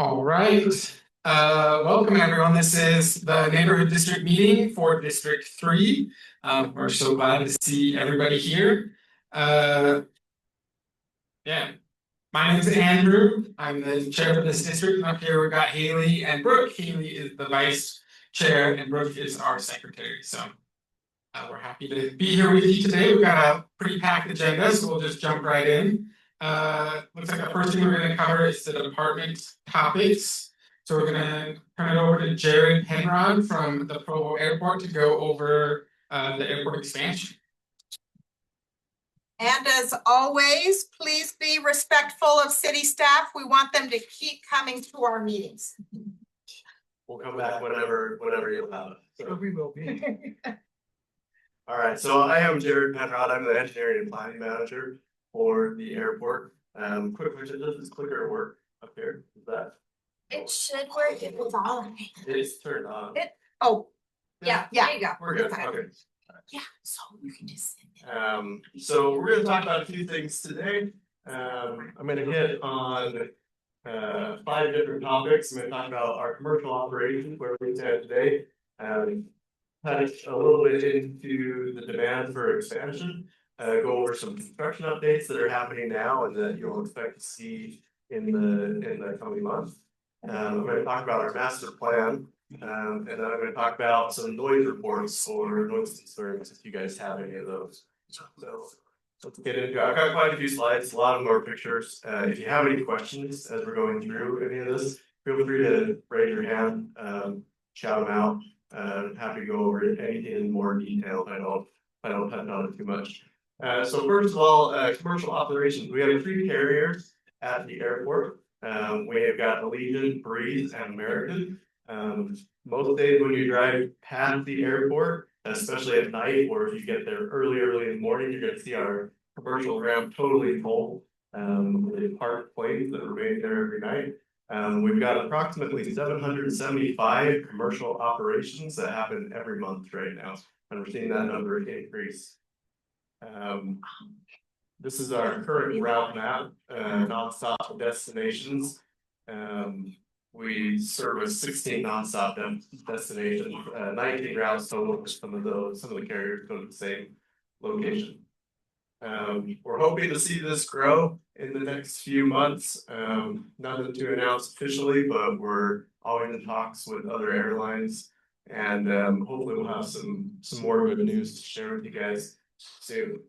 All right. Welcome everyone. This is the neighborhood district meeting for District 3. We're so glad to see everybody here. My name is Andrew. I'm the chair of this district. And up here we've got Haley and Brooke. Haley is the vice chair and Brooke is our secretary. So we're happy to be here with you today. We've got a pretty packed agenda, so we'll just jump right in. Looks like the first thing we're going to cover is the department topics. So we're going to turn it over to Jared Penrod from the Provo Airport to go over the airport expansion. And as always, please be respectful of city staff. We want them to keep coming to our meetings. We'll come back whenever you'll have it. So we will be. All right, so I am Jared Penrod. I'm the engineering and planning manager for the airport. Quickly, does this clicker work up here? Is that? It should work if it's on. It's turned on. Yeah, There you go. We're good. Okay. Yeah, so you can just send it. So we're going to talk about a few things today. I'm going to hit on 5 different topics. I'm going to talk about our commercial operations, where we stand today. Touch a little bit into the demand for expansion. Go over some construction updates that are happening now and that you'll expect to see in the coming months. I'm going to talk about our master plan, and then I'm going to talk about some noise reports or noise concerns if you guys have any of those. So let's get into it. I've got quite a few slides, a lot of more pictures. If you have any questions as we're going through any of this, feel free to raise your hand, shout them out. Happy to go over anything in more detail if I don't touch on it too much. So first of all, commercial operations. We have 3 carriers at the airport. We have got Allegiant, Breeze, and American. Most days when you drive past the airport, especially at night, or if you get there early in the morning, you're going to see our commercial ramp totally full. With parked planes that remain there every night. We've got approximately 775 commercial operations that happen every month right now, and we're seeing that number increase. This is our current route map, nonstop destinations. We service 16 nonstop destinations, 19 routes total. Some of the carriers go to the same location. We're hoping to see this grow in the next few months. Nothing to announce officially, but we're always in talks with other airlines, and hopefully we'll have some more good news to share with you guys soon.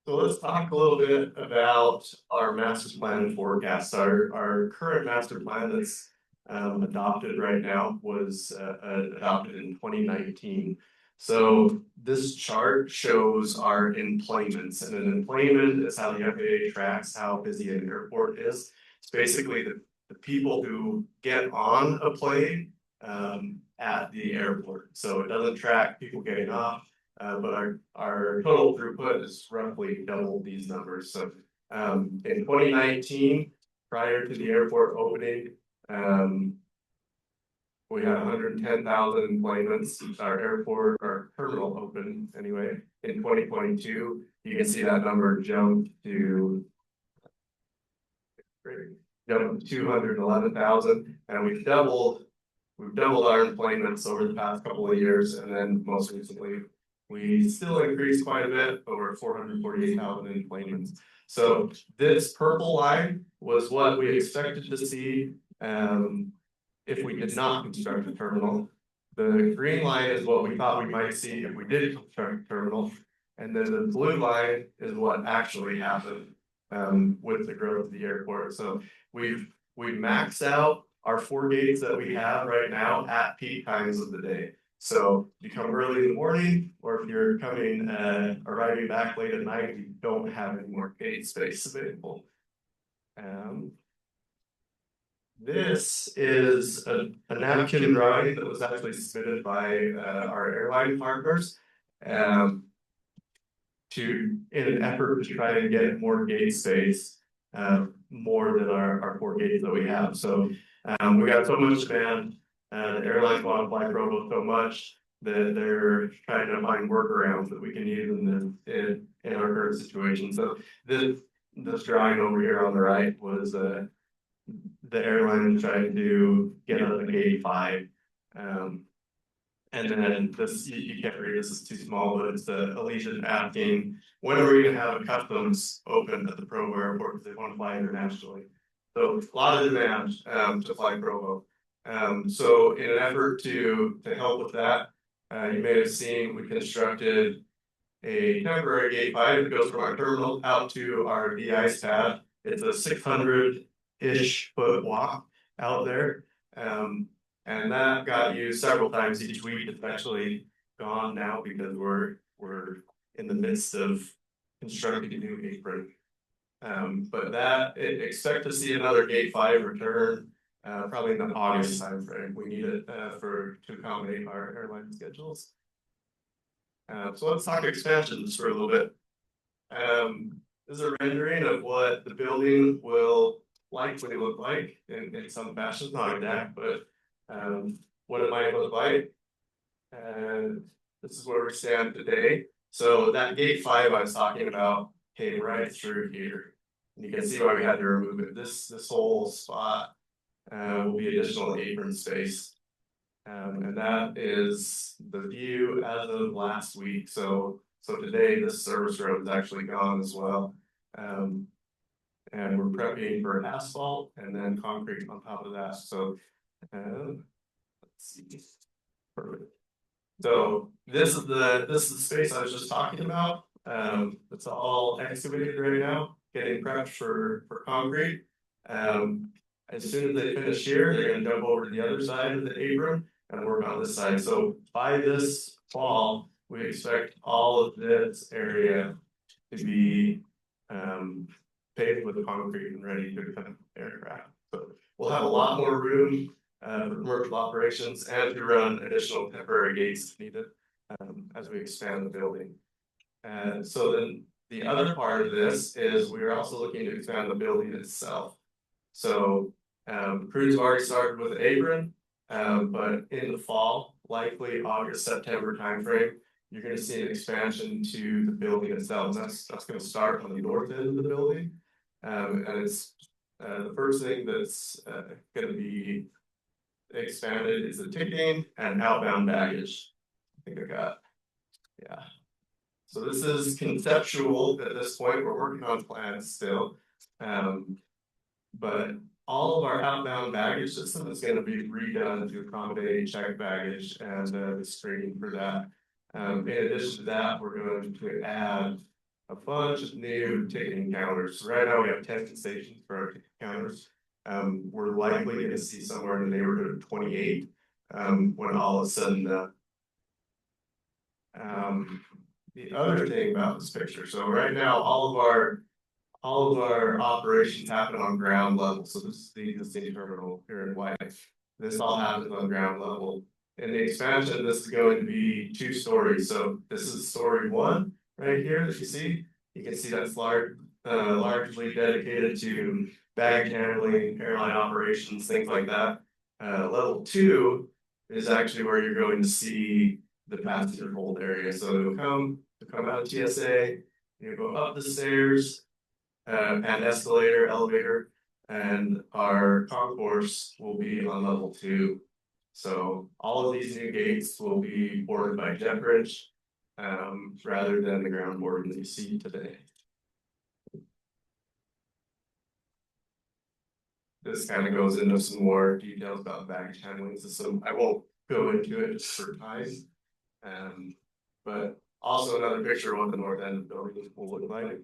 So let's talk a little bit about our master plan and forecast. Our current master plan that's adopted right now was adopted in 2019. So this chart shows our employments, and an employment is how the FAA tracks how busy an airport is. It's basically the people who get on a plane at the airport. So it doesn't track people getting off, but our total throughput is roughly double these numbers. So in 2019, prior to the airport opening, we had 110,000 employments. Our terminal opened anyway in 2022. You can see that number jumped to 211,000, and we've doubled our employments over the past couple of years, and then most recently we still increased quite a bit, over 448,000 employments. So this purple line was what we expected to see if we did not construct a terminal. The green line is what we thought we might see if we did construct a terminal, and then the blue line is what actually happened with the growth of the airport. So we've maxed out our 4 gates that we have right now at peak times of the day. So if you come early in the morning, or if you're arriving back late at night, we don't have any more gate space available. This is a napkin drawing that was actually submitted by our airline partners in an effort to try to get more gate space, more than our 4 gates that we have. So we got so much demand. The airlines want to fly Provo so much that they're trying to find workarounds that we can use in our current situation. So this drawing over here on the right was the airline trying to get up to gate 5. And then this, you can't read, this is too small, but it's the Allegiant asking, when are we gonna have a customs open at the Provo airport, because they want to fly internationally. So a lot of demand, to fly Provo. So in an effort to help with that, you may have seen, we constructed a temporary gate 5 that goes from our terminal out to our de-ice pad. It's a 600-ish foot walk out there. And that got used several times each week. It's actually gone now because we're in the midst of constructing a new apron. But that, expect to see another gate 5 return, probably in the August timeframe. We need it to accommodate our airline schedules. So let's talk expansions for a little bit. This is a rendering of what the building will likely look like in some fashion, not exact, but what it might look like. And this is where we stand today. So that gate 5 I was talking about came right through here. And you can see why we had to remove it. This whole spot will be additional apron space. And that is the view as of last week. So today this service road is actually gone as well. And we're prepping for asphalt and then concrete on top of that. So let's see. Perfect. So this is the space I was just talking about. It's all excavated right now, getting prepped for concrete. As soon as they finish here, they're going to jump over to the other side of the apron and work on this side. So by this fall, we expect all of this area to be paved with concrete and ready to become aircraft. So we'll have a lot more room for commercial operations and to run additional temporary gates if needed as we expand the building. And so then the other part of this is we're also looking to expand the building itself. So crews have already started with the apron, but in the fall, likely August, September timeframe, you're going to see an expansion to the building itself. And that's going to start on the north end of the building. And it's the first thing that's going to be expanded is the ticketing and outbound baggage. I think I got, yeah. So this is conceptual at this point. We're working on plans still. But all of our outbound baggage system is going to be redone to accommodate checked baggage and the screening for that. In addition to that, we're going to add a bunch of new ticketing counters. So right now we have 10 stations for our ticketing counters. We're likely going to see somewhere in the neighborhood of 28 when all is said and done. The other thing about this picture, so right now all of our operations happen on ground level. So this is the existing terminal here in White. This all happens on ground level. In the expansion, this is going to be 2 stories. So this is story 1 right here that you see. You can see that's largely dedicated to baggage handling, airline operations, things like that. Level 2 is actually where you're going to see the passenger hold area. So you'll come out of TSA, you go up the stairs, and escalator, elevator, and our concourse will be on level 2. So all of these new gates will be boarded by jet bridge, rather than the ground boarding that you see today. This kind of goes into some more details about the baggage handling system. I won't go into it just for time. But also another picture of what the north end of the building will look like.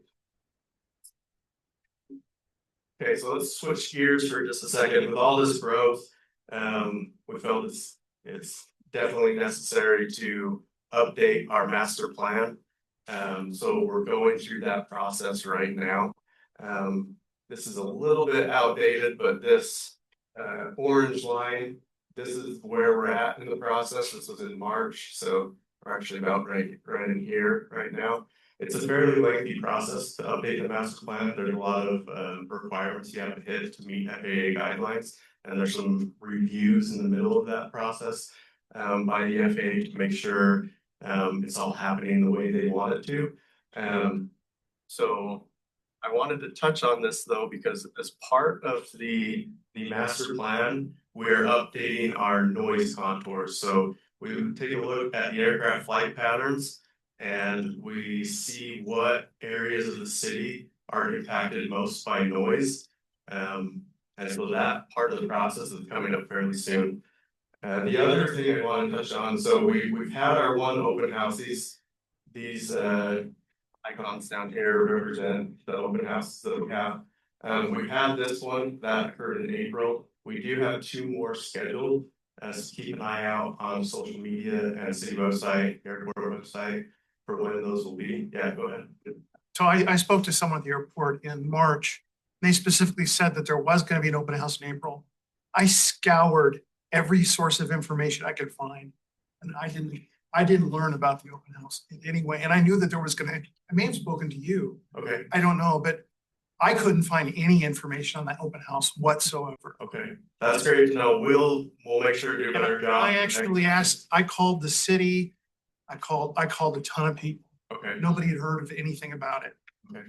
Okay, so let's switch gears for just a second. With all this growth, we felt it's definitely necessary to update our master plan. So we're going through that process right now. This is a little bit outdated, but this orange line, this is where we're at in the process. This was in March, so we're actually about right in here right now. It's a fairly lengthy process to update the master plan. There's a lot of requirements you have to hit to meet FAA guidelines, and there's some reviews in the middle of that process by the FAA to make sure it's all happening the way they want it to. So I wanted to touch on this though, because as part of the master plan, we're updating our noise contours. So we would take a look at the aircraft flight patterns and we see what areas of the city are impacted most by noise. And so that part of the process is coming up fairly soon. The other thing I want to touch on, so we've had our one open house. These icons down here represent the open houses that we have. We've had this one that occurred in April. We do have 2 more scheduled. So keep an eye out on social media and city website, airport website for when those will be. Yeah, go ahead. So I spoke to someone at the airport in March. They specifically said that there was going to be an open house in April. I scoured every source of information I could find, and I didn't learn about the open house in any way. And I knew that there was I may have spoken to you. Okay. I don't know, but I couldn't find any information on that open house whatsoever. Okay, that's great to know. We'll make sure to do a better job. I actually asked, I called the city. I called a ton of people. Okay. Nobody had heard of anything about it. Okay.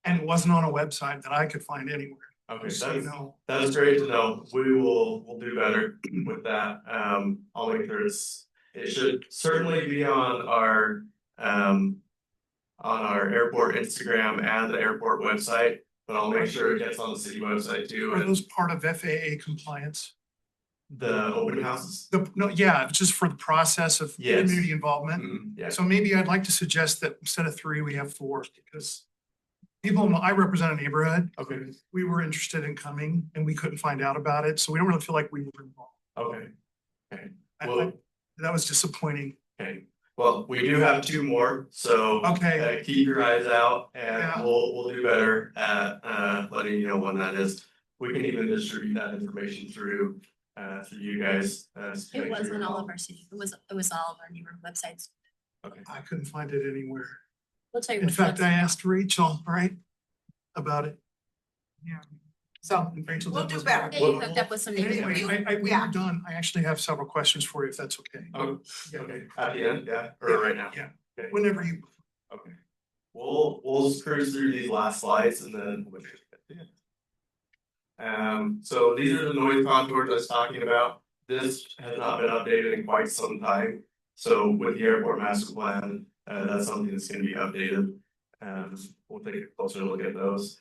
And it wasn't on a website that I could find anywhere. Okay, So, you know, that's great to know. We'll do better with that. I'll make sure it should certainly be on our airport Instagram and the airport website, but I'll make sure it gets on the city website too. are those part of FAA compliance? The open houses? No, yeah, just for the process of Yes. community involvement. Yeah. So maybe I'd like to suggest that instead of 3, we have 4, because I represent a neighborhood. Okay. We were interested in coming and we couldn't find out about it. So we don't really feel like we were involved. Okay. Okay. I- that was disappointing. Okay. Well, we do have 2 more, so Okay. keep your eyes out, and Yeah. we'll do better at letting you know when that is. We can even distribute that information through you guys. It wasn't all of our city, it was all of our neighborhood websites. Okay. I couldn't find it anywhere. We'll tell you. In which fact, ones. I asked Rachel, right, about it. Yeah. So And Rachel we'll did do was- better. Yeah, you hooked up with some Anyway, neighborhood. we Yeah. are done. I actually have several questions for you, if that's okay. Oh, Yeah. okay. At the end, yeah, or right now? Yeah, Okay. whenever you. Okay. We'll cruise through these last slides and then. So these are the noise contours I was talking about. This has not been updated in quite some time. So with the airport master plan, that's something that's gonna be updated. We'll take a closer look at those.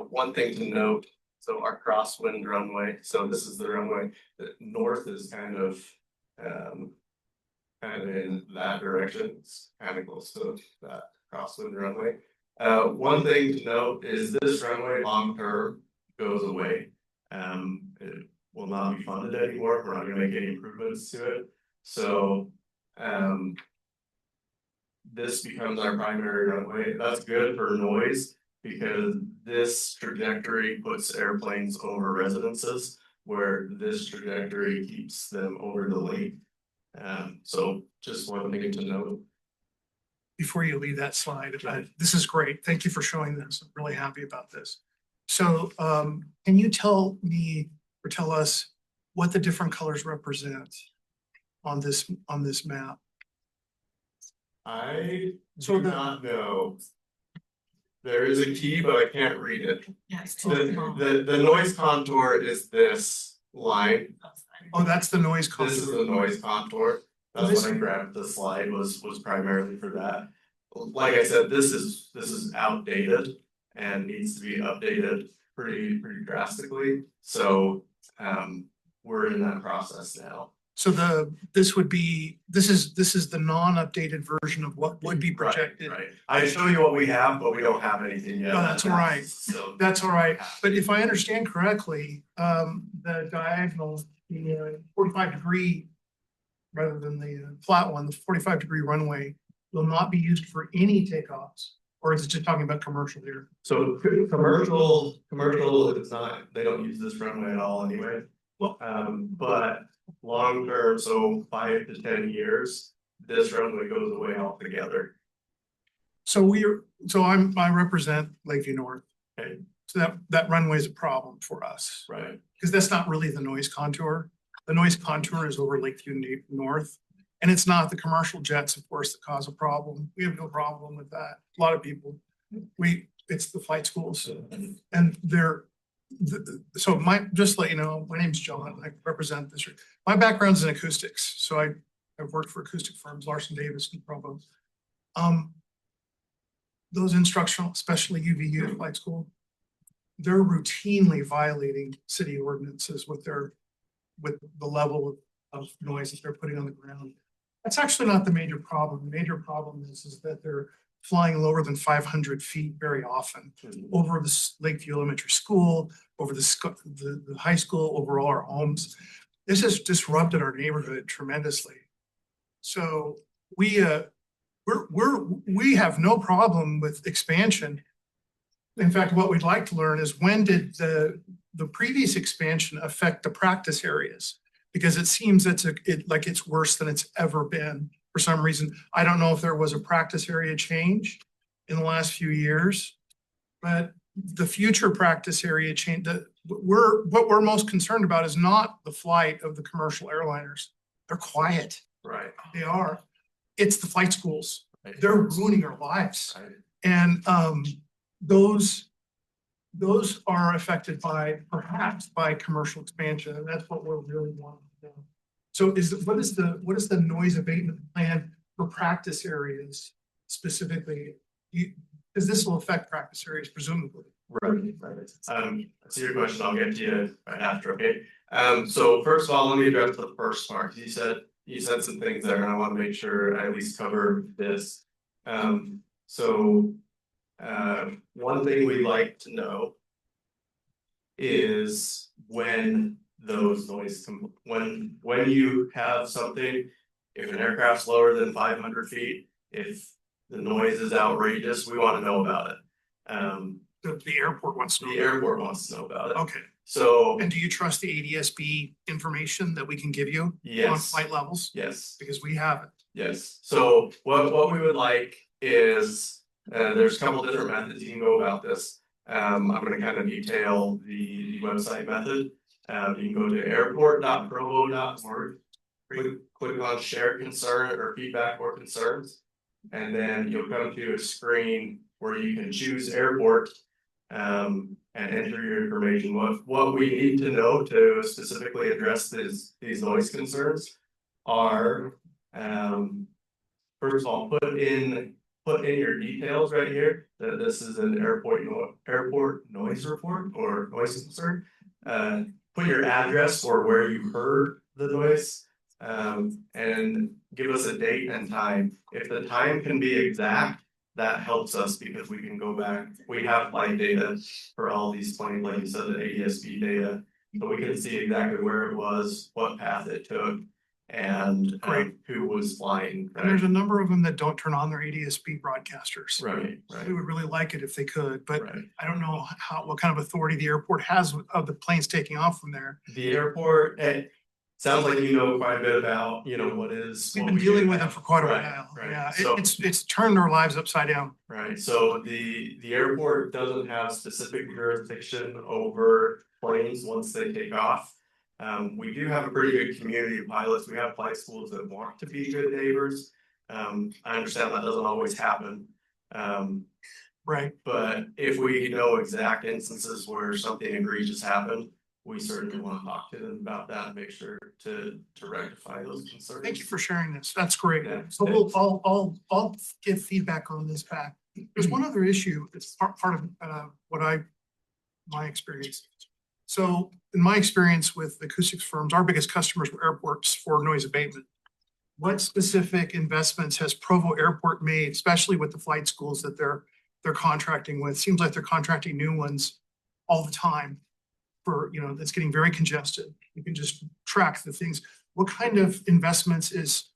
One thing to note, so our crosswind runway, so this is the runway, the north is kind of in that direction, it's kind of close to that crosswind runway. One thing to note is this runway long term goes away. It will not be funded anymore. We're not gonna make any improvements to it. So this becomes our primary runway. That's good for noise because this trajectory puts airplanes over residences where this trajectory keeps them over the lake. So just one thing to note. Before you leave that slide, this is great. Thank you for showing this. I'm really happy about this. So can you tell me or tell us what the different colors represent on this map? I So do not know. There is a key, but I can't read it. Yes. The noise contour is this line. Oh, that's the noise This is contour. the noise contour. That's This- when I grabbed the slide was primarily for that. Like I said, this is outdated and needs to be updated pretty drastically. So we're in that process now. So this is the non-updated version of what would be projected. Right. I show you what we have, but we don't have anything yet. No, that's all right. So That's all right. But if I understand correctly, the diagonal, the 45-degree, rather than the flat one, the 45-degree runway will not be used for any takeoffs, or is it just talking about commercial here? So commercial is not, they don't use this runway at all anyway. Well- But long term, so 5 to 10 years, this runway goes away altogether. So I represent Lakeview North. Okay. So that runway is a problem for us, Right. because that's not really the noise contour. The noise contour is over Lakeview North. And it's not the commercial jets, of course, that cause a problem. We have no problem with that. A lot of people, it's the flight schools and so just to let you know, my name's John. I represent this. My background's in acoustics. So I've worked for acoustic firms, Larson Davis and Provo. Those instructional, especially UVU flight school, they're routinely violating city ordinances with the level of noise that they're putting on the ground. That's actually not the major problem. The major problem is that they're flying lower than 500 feet very often over the Lakeview Elementary School, over the high school, over all our homes. This has disrupted our neighborhood tremendously. So we have no problem with expansion. In fact, what we'd like to learn is when did the previous expansion affect the practice areas? Because it seems like it's worse than it's ever been for some reason. I don't know if there was a practice area change in the last few years, but the future practice area change what we're most concerned about is not the flight of the commercial airliners. They're quiet. Right. They are. It's the flight schools. Right. They're ruining our lives. Right. And those are affected perhaps by commercial expansion, and that's what we're really wanting to do. So what is the noise abatement plan for practice areas specifically? Because this will affect practice areas presumably. Right. To your question, I'll get to you right after, okay? So first of all, let me address the first part. You said some things there, and I want to make sure I at least cover this. One thing we'd like to know is when those noises when you have something, if an aircraft's lower than 500 feet, if the noise is outrageous, we want to know about it. The airport wants to know. The airport wants to know about it. Okay. So. And do you trust the ADSB information that we can give you? Yes. On flight levels? Yes. Because we have it. Yes. So what we would like is, there's a couple different methods you can go about this. I'm going to kind of detail the website method. You can go to airport.provo.org, click on share concern or feedback or concerns, and then you'll come to a screen where you can choose airport and enter your information. What we need to know to specifically address these noise concerns are, first of all, put in your details right here that this is an airport noise report or noise concern. Put your address or where you heard the noise, and give us a date and time. If the time can be exact, that helps us because we can go back. We have flight data for all these planes, like you said, the ADSB data, so we can see exactly where it was, what path it took, and who was flying. Right? And there's a number of them that don't turn on their ADSB broadcasters. Right. We would really like it if they could, but right. I don't know what kind of authority the airport has of the planes taking off from there. The airport, it sounds like you know quite a bit about, what is. We've been dealing with it for quite a while. Right. Yeah, So, it's turned our lives upside down. Right. So the airport doesn't have specific jurisdiction over planes once they take off. We do have a pretty good community of pilots. We have flight schools that want to be good neighbors. I understand that doesn't always happen. Right. But if we know exact instances where something egregious happened, we certainly want to talk to them about that and make sure to rectify those concerns. Thank you for sharing this. That's great. Yeah. So I'll give feedback on this back. There's one other issue. It's part of my experience. So in my experience with acoustics firms, our biggest customers were airports for noise abatement. What specific investments has Provo Airport made, especially with the flight schools that they're contracting with? Seems like they're contracting new ones all the time for, it's getting very congested. You can just track the things. What kind of investments is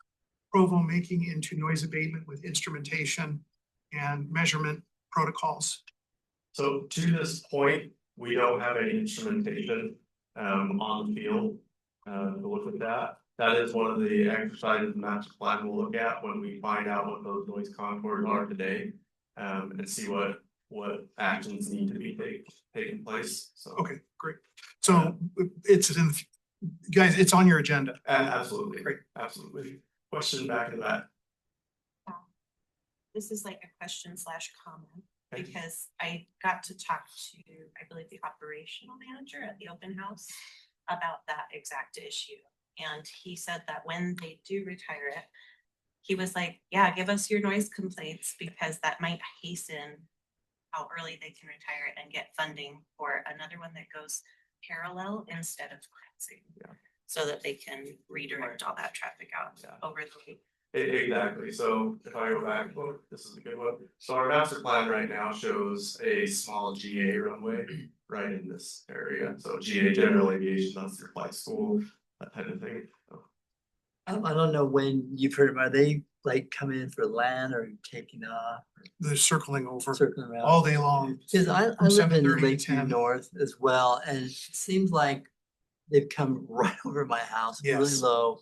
Provo making into noise abatement with instrumentation and measurement protocols? So to this point, we don't have any instrumentation on the field to look at that. That is one of the exercises the master plan will look at when we find out what those noise contours are today, and see what actions need to be taken place. So okay, great. So it's guys, it's on your agenda. Absolutely, great, absolutely. Question back to that. This is like a question/comment. Okay. because I got to talk to, I believe, the operational manager at the open house about that exact issue. And he said that when they do retire it, he was like, yeah, give us your noise complaints because that might hasten how early they can retire it and get funding for another one that goes parallel instead of crossing. Yeah. So that they can redirect all that traffic out Yeah. over the week. Exactly, so if I go back, well, this is a good one, so our master plan right now shows a small GA runway right in this area, so GA, general aviation, that's their flight school, that type of thing. So, I don't know when you've heard them, are they like coming in for land or taking off, They're circling over circling around? all day long. Cause I from live in 7:30 to Lakeview 10. North as well, and it seems like they've come right over my house, really Yes. low.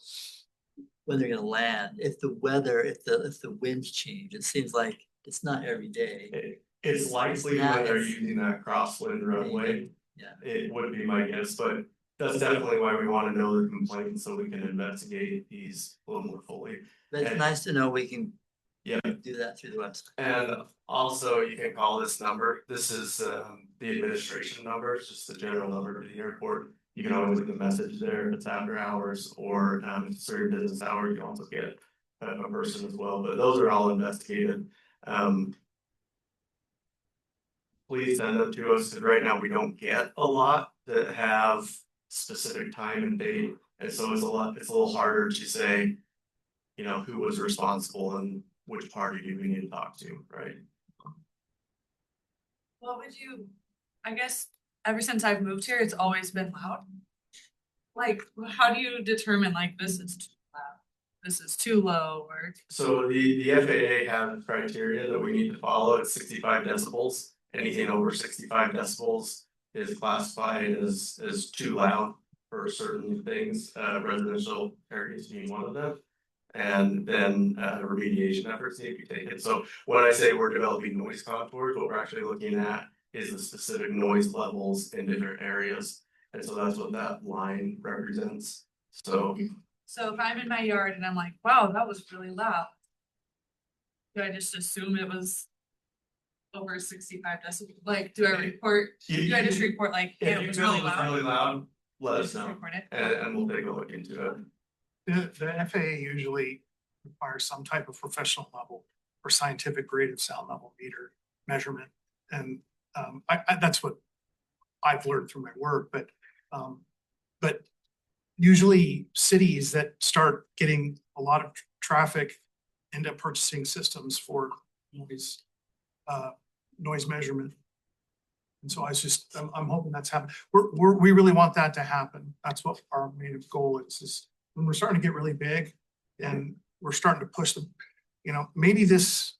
When they're gonna land, if the weather, if the winds change, it seems like it's not every day. It's likely not- when they're it's- using that crosswind runway, Yeah, it would be my guess, but that's definitely why we wanna know the complaints, so we can investigate these a little more fully. but it's And- nice to know we can Yeah. do that through the website. And also you can call this number, this is the administration number, it's just the general number to the airport. You can always leave a message there if it's after hours or if it's during business hours, you can also get a person as well, but those are all investigated. Please send them to us, 'cause right now we don't get a lot that have specific time and date, and so it's a little harder to say. You know, who was responsible and which party do we need to talk to, right? What would you, I guess, ever since I've moved here, it's always been loud. Like, how do you determine like this is too loud, this is too low, or? So the FAA has criteria that we need to follow at 65 decibels. Anything over 65 decibels is classified as too loud for certain things, residential areas being one of them. And then remediation efforts need to be taken. So when I say we're developing noise contours, what we're actually looking at is the specific noise levels in different areas. And so that's what that line represents. So So if I'm in my yard and I'm like, wow, that was really loud. Do I just assume it was over 65 decibels? Like, do I report, do I just report like, hey, if it you was feel really it was loud? really loud, let us Just know report it? and we'll take a look into it. The FAA usually requires some type of professional level or scientific grade of sound level meter measurement. And that's what I've learned through my work, but usually cities that start getting a lot of traffic end up purchasing systems for noise measurement. And so I'm hoping that's happening. We really want that to happen. That's what our main goal is when we're starting to get really big and we're starting to push them, maybe this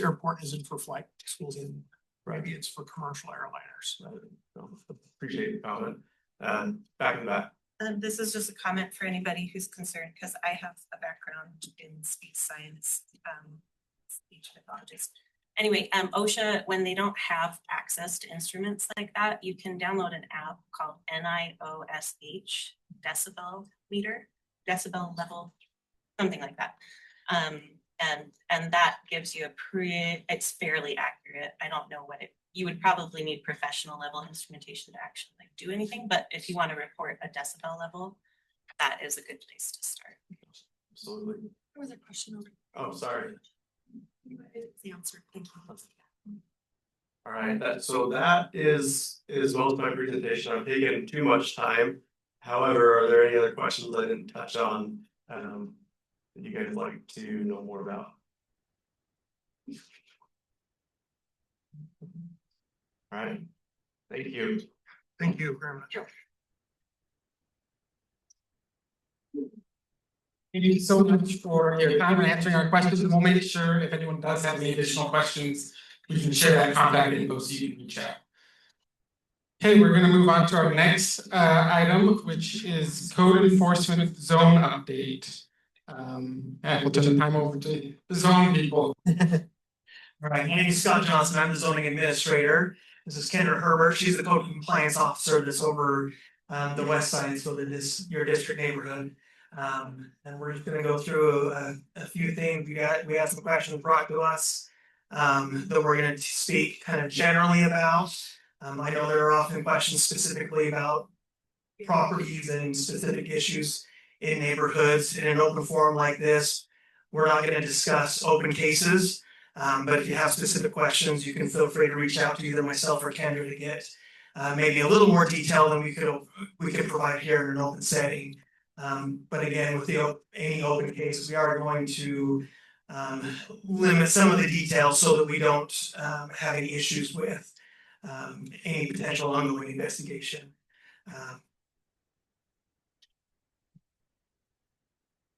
airport isn't for flight schools in, maybe it's for commercial airliners. So, appreciate the comment. Back in the back. This is just a comment for anybody who's concerned, because I have a background in speech science, speech pathologist. Anyway, OSHA, when they don't have access to instruments like that, you can download an app called NIOSH, decibel meter, decibel level, something like that. And that gives you it's fairly accurate. I don't know you would probably need professional level instrumentation to actually like do anything, but if you want to report a decibel level, that is a good place to start. Absolutely. There was a question over. Oh, sorry. It's answered, thank you. All right, so that is most of my presentation. I'm taking too much time. However, are there any other questions I didn't touch on that you guys like to know more about? All right, thank you. Thank you very much. Thank you so much for your time and answering our questions. We'll make sure if anyone does have any additional questions, we can share that contact info so you can reach out. Okay, we're gonna move on to our next item, which is code enforcement zone update. And we'll turn the time over to the zone people. All right, my name is Scott Johnson, I'm the zoning administrator. This is Kendra Herbert, she's the code compliance officer that's over the west side, so that is your district neighborhood. And we're just gonna go through a few things. We had some questions brought to us that we're gonna speak kind of generally about. I know there are often questions specifically about properties and specific issues in neighborhoods. In an open forum like this, we're not gonna discuss open cases. But if you have specific questions, you can feel free to reach out to either myself or Kendra to get maybe a little more detail than we could provide here in an open setting. But again, with any open cases, we are going to limit some of the details so that we don't have any issues with any potential ongoing investigation.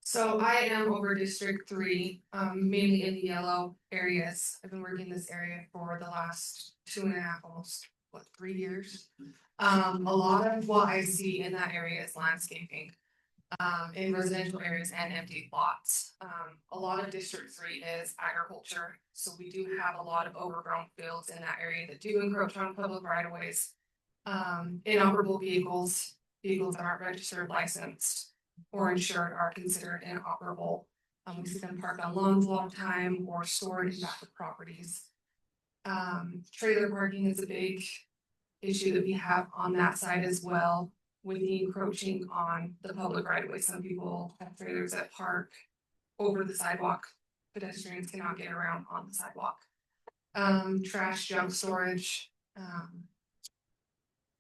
So I am over District 3, mainly in the yellow areas. I've been working in this area for the last 2.5, almost, 3 years. A lot of what I see in that area is landscaping, in residential areas and empty lots. A lot of District 3 is agriculture, so we do have a lot of overgrown fields in that area that do encroach on public right of ways. Inoperable vehicles that aren't registered, licensed, or insured are considered inoperable. We see them parked on lawns a long time or stored in back of properties. Trailer parking is a big issue that we have on that side as well, with the encroaching on the public right of way. Some people have trailers that park over the sidewalk. Pedestrians cannot get around on the sidewalk. Trash, junk storage,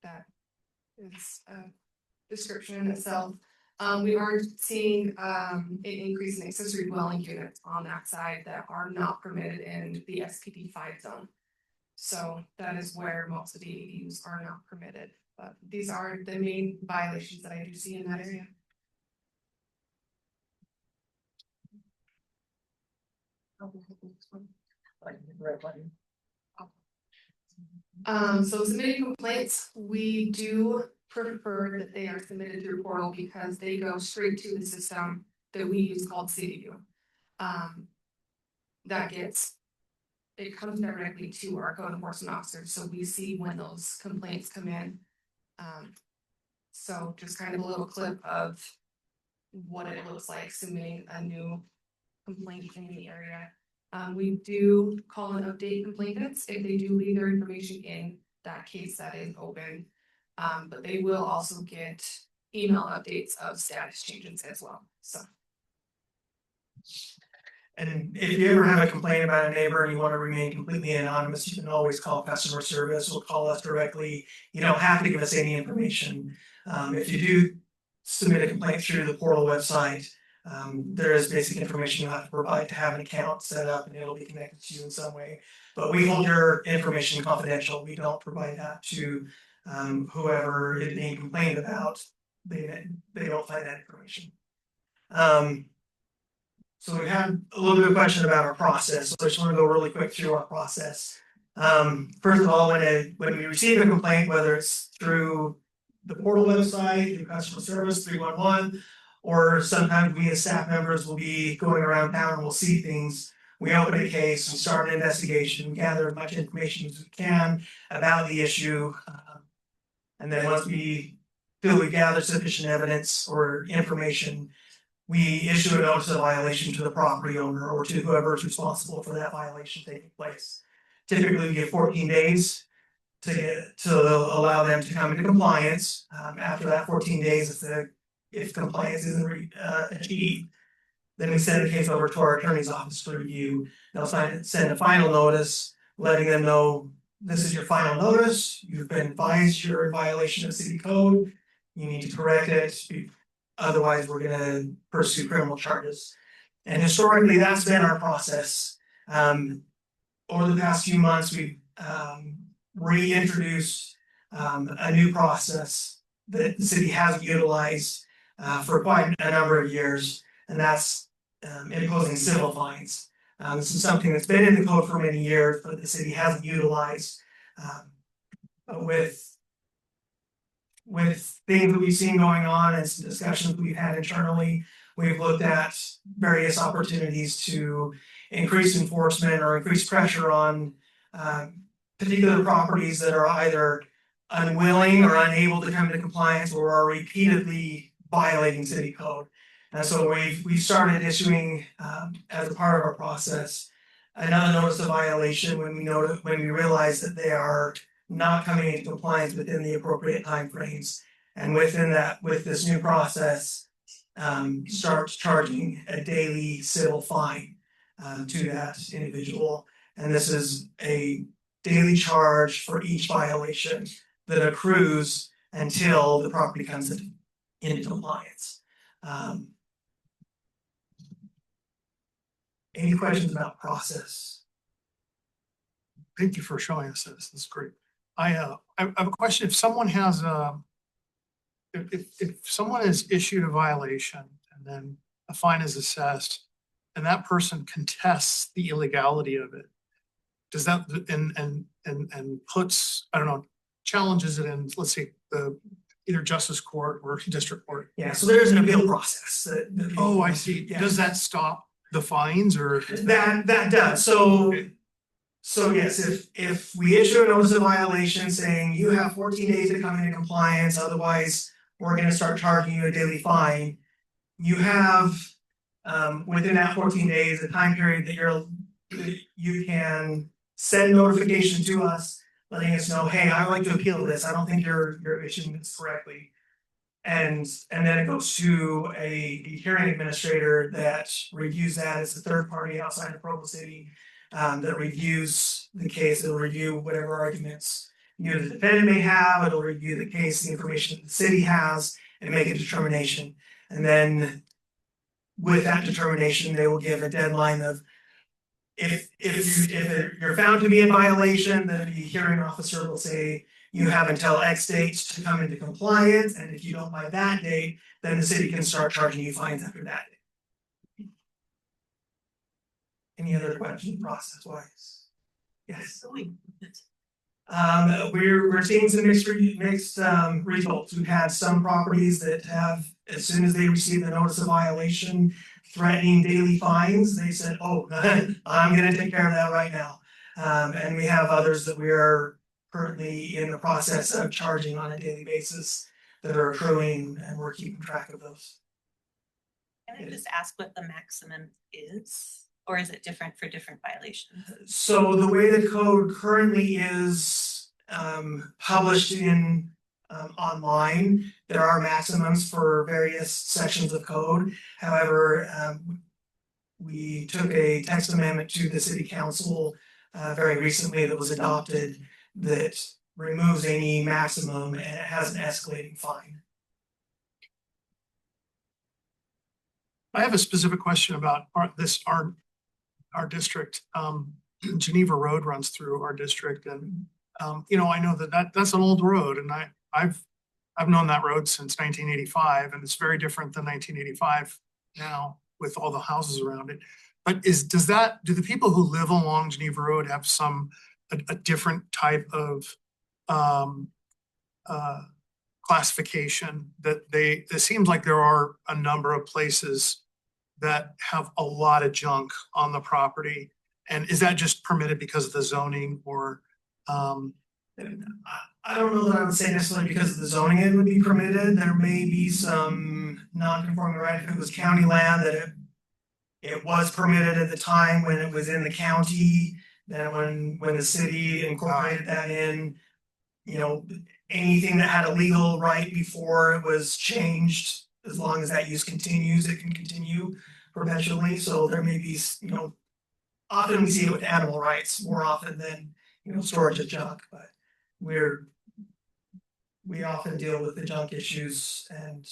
that is a description in itself. We are seeing an increase in accessory dwelling units on that side that are not permitted in the SPD 5 zone. So that is where most of the ADUs are not permitted, but these are the main violations that I do see in that area. So submitting complaints, we do prefer that they are submitted through portal because they go straight to the system that we use called CityView. It comes directly to our code enforcement officers, so we see when those complaints come in. So just kind of a little clip of what it looks like submitting a new complaint in the area. We do call and update complainants if they do leave their information in that case that is open. But they will also get email updates of status changes as well, so. And if you ever have a complaint about a neighbor and you want to remain completely anonymous, you can always call customer service or call us directly. You don't have to give us any information. If you do submit a complaint through the portal website, there is basic information you have to provide to have an account set up and it'll be connected to you in some way. But we hold your information confidential. We don't provide that to whoever is being complained about. They don't find that information. So we had a little bit of question about our process. So I just want to go really quick through our process. First of all, when we receive a complaint, whether it's through the portal website, through customer service 311, or sometimes we as staff members will be going around town and we'll see things. We open a case, we start an investigation, we gather as much information as we can about the issue. And then once we feel we've gathered sufficient evidence or information, we issue a notice of violation to the property owner or to whoever is responsible for that violation taking place. Typically, we give 14 days to allow them to come into compliance. After that 14 days, if compliance isn't achieved, then we send the case over to our attorney's office for review. They'll send a final notice letting them know this is your final notice. You've been advised you're in violation of city code. You need to correct it. Otherwise, we're going to pursue criminal charges. And historically, that's been our process. Over the past few months, we've reintroduced a new process that the city hasn't utilized for quite a number of years, and that's imposing civil fines. This is something that's been in the code for many years, but the city hasn't utilized. But with things that we've seen going on and some discussions we've had internally, we've looked at various opportunities to increase enforcement or increase pressure on particular properties that are either unwilling or unable to come into compliance or are repeatedly violating city code. And so we've started issuing, as a part of our process, another notice of violation when when we realize that they are not coming into compliance within the appropriate timeframes. And within that, with this new process, starts charging a daily civil fine to that individual. And this is a daily charge for each violation that accrues until the property comes into compliance. Any questions about process? Thank you for showing us this. That's great. I have a question. If someone has if someone is issued a violation and then a fine is assessed and that person contests the illegality of it, does that and puts, I don't know, challenges it in, let's say, the either justice court or district court? Yeah, so there's an appeal process Oh, I see. Yeah. Does that stop the fines or? That does, so yes, if we issue a notice of violation saying you have 14 days to come into compliance, otherwise we're gonna start charging you a daily fine. You have within that 14 days, a time period that you can send notification to us, letting us know, hey, I'd like to appeal this. I don't think you're issuing this correctly. And then it goes to the hearing administrator that reviews that as a third party outside of Provo City, that reviews the case. It'll review whatever arguments the defendant may have. It'll review the case, the information that the city has, and make a determination. And then with that determination, they will give a deadline of if you're found to be in violation, then the hearing officer will say you have until X date to come into compliance, and if you don't by that date, then the city can start charging you fines after that date. Any other questions process wise? Yes. We're seeing some mixed results. We've had some properties that have, as soon as they receive the notice of violation threatening daily fines, they said, oh, I'm gonna take care of that right now. And we have others that we are currently in the process of charging on a daily basis that are accruing, and we're keeping track of those. Can I just ask what the maximum is, or is it different for different violations? So the way the code currently is published in online, there are maximums for various sections of code. However, we took a text amendment to the city council very recently that was adopted that removes any maximum and it has an escalating fine. I have a specific question about our district. Geneva Road runs through our district, and you know, I know that's an old road, and I've known that road since 1985, and it's very different than 1985 now with all the houses around it. But do the people who live along Geneva Road have a different type of classification that it seems like there are a number of places that have a lot of junk on the property, and is that just permitted because of the zoning, or I don't know that I would say necessarily because of the zoning it would be permitted. There may be some non-conforming right if it was county land that it was permitted at the time when it was in the county. Then when the city incorporated that in, you know, anything that had a legal right before it was changed, as long as that use continues, it can continue perpetually. So there may be, you know, often we see it with animal rights more often than, you know, storage of junk, but we often deal with the junk issues, and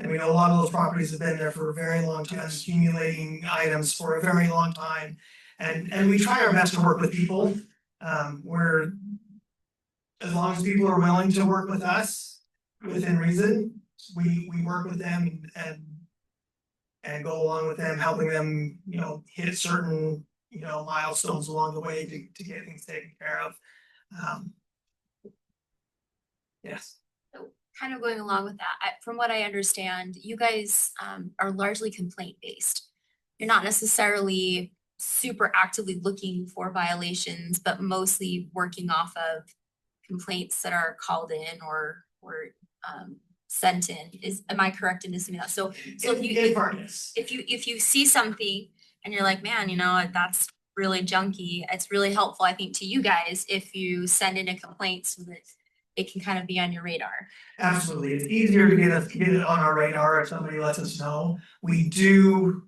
we know a lot of those properties have been there for a very long time, accumulating items for a very long time. And we try our best to work with people. We're, as long as people are willing to work with us within reason, we work with them and go along with them, helping them, you know, hit certain, you know, milestones along the way to get things taken care of. Yes. So kind of going along with that, from what I understand, you guys are largely complaint based. You're not necessarily super actively looking for violations, but mostly working off of complaints that are called in or sent in. Am I correct in assuming that? So if you see something and you're like, man, you know, that's really junky, it's really helpful, I think, to you guys if you send in a complaint so that it can kind of be on your radar. Absolutely, it's easier to get it on our radar if somebody lets us know. We do,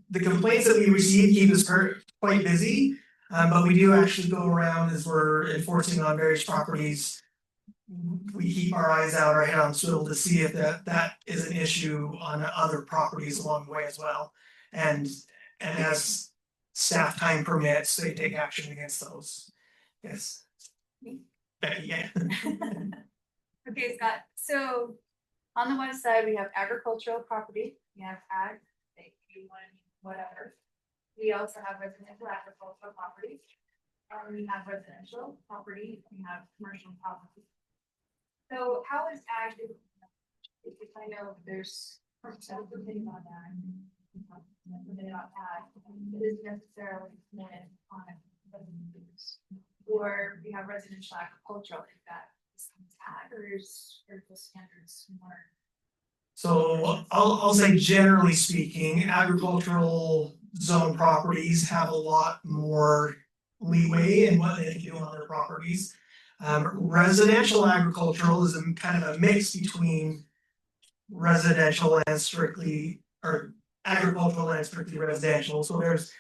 the complaints that we receive keep us quite busy. But we do actually go around as we're enforcing on various properties. We keep our eyes out, our head on swivel to see if that is an issue on other properties along the way as well. And as staff time permits, they take action against those. Yes. Becky, yeah. Okay, Scott, so on the west side, we have agricultural property, we have ag, whatever. We also have residential agricultural property. We have residential property, we have commercial property. So how is ag? If I know there's something about ag, something about ag, it isn't necessarily permitted on residential. Or we have residential agricultural, if that is ag or is the standards more. So I'll say generally speaking, agricultural zone properties have a lot more leeway in what they can do on their properties. Residential agricultural is kind of a mix between residential and strictly, or agricultural and strictly residential. So there's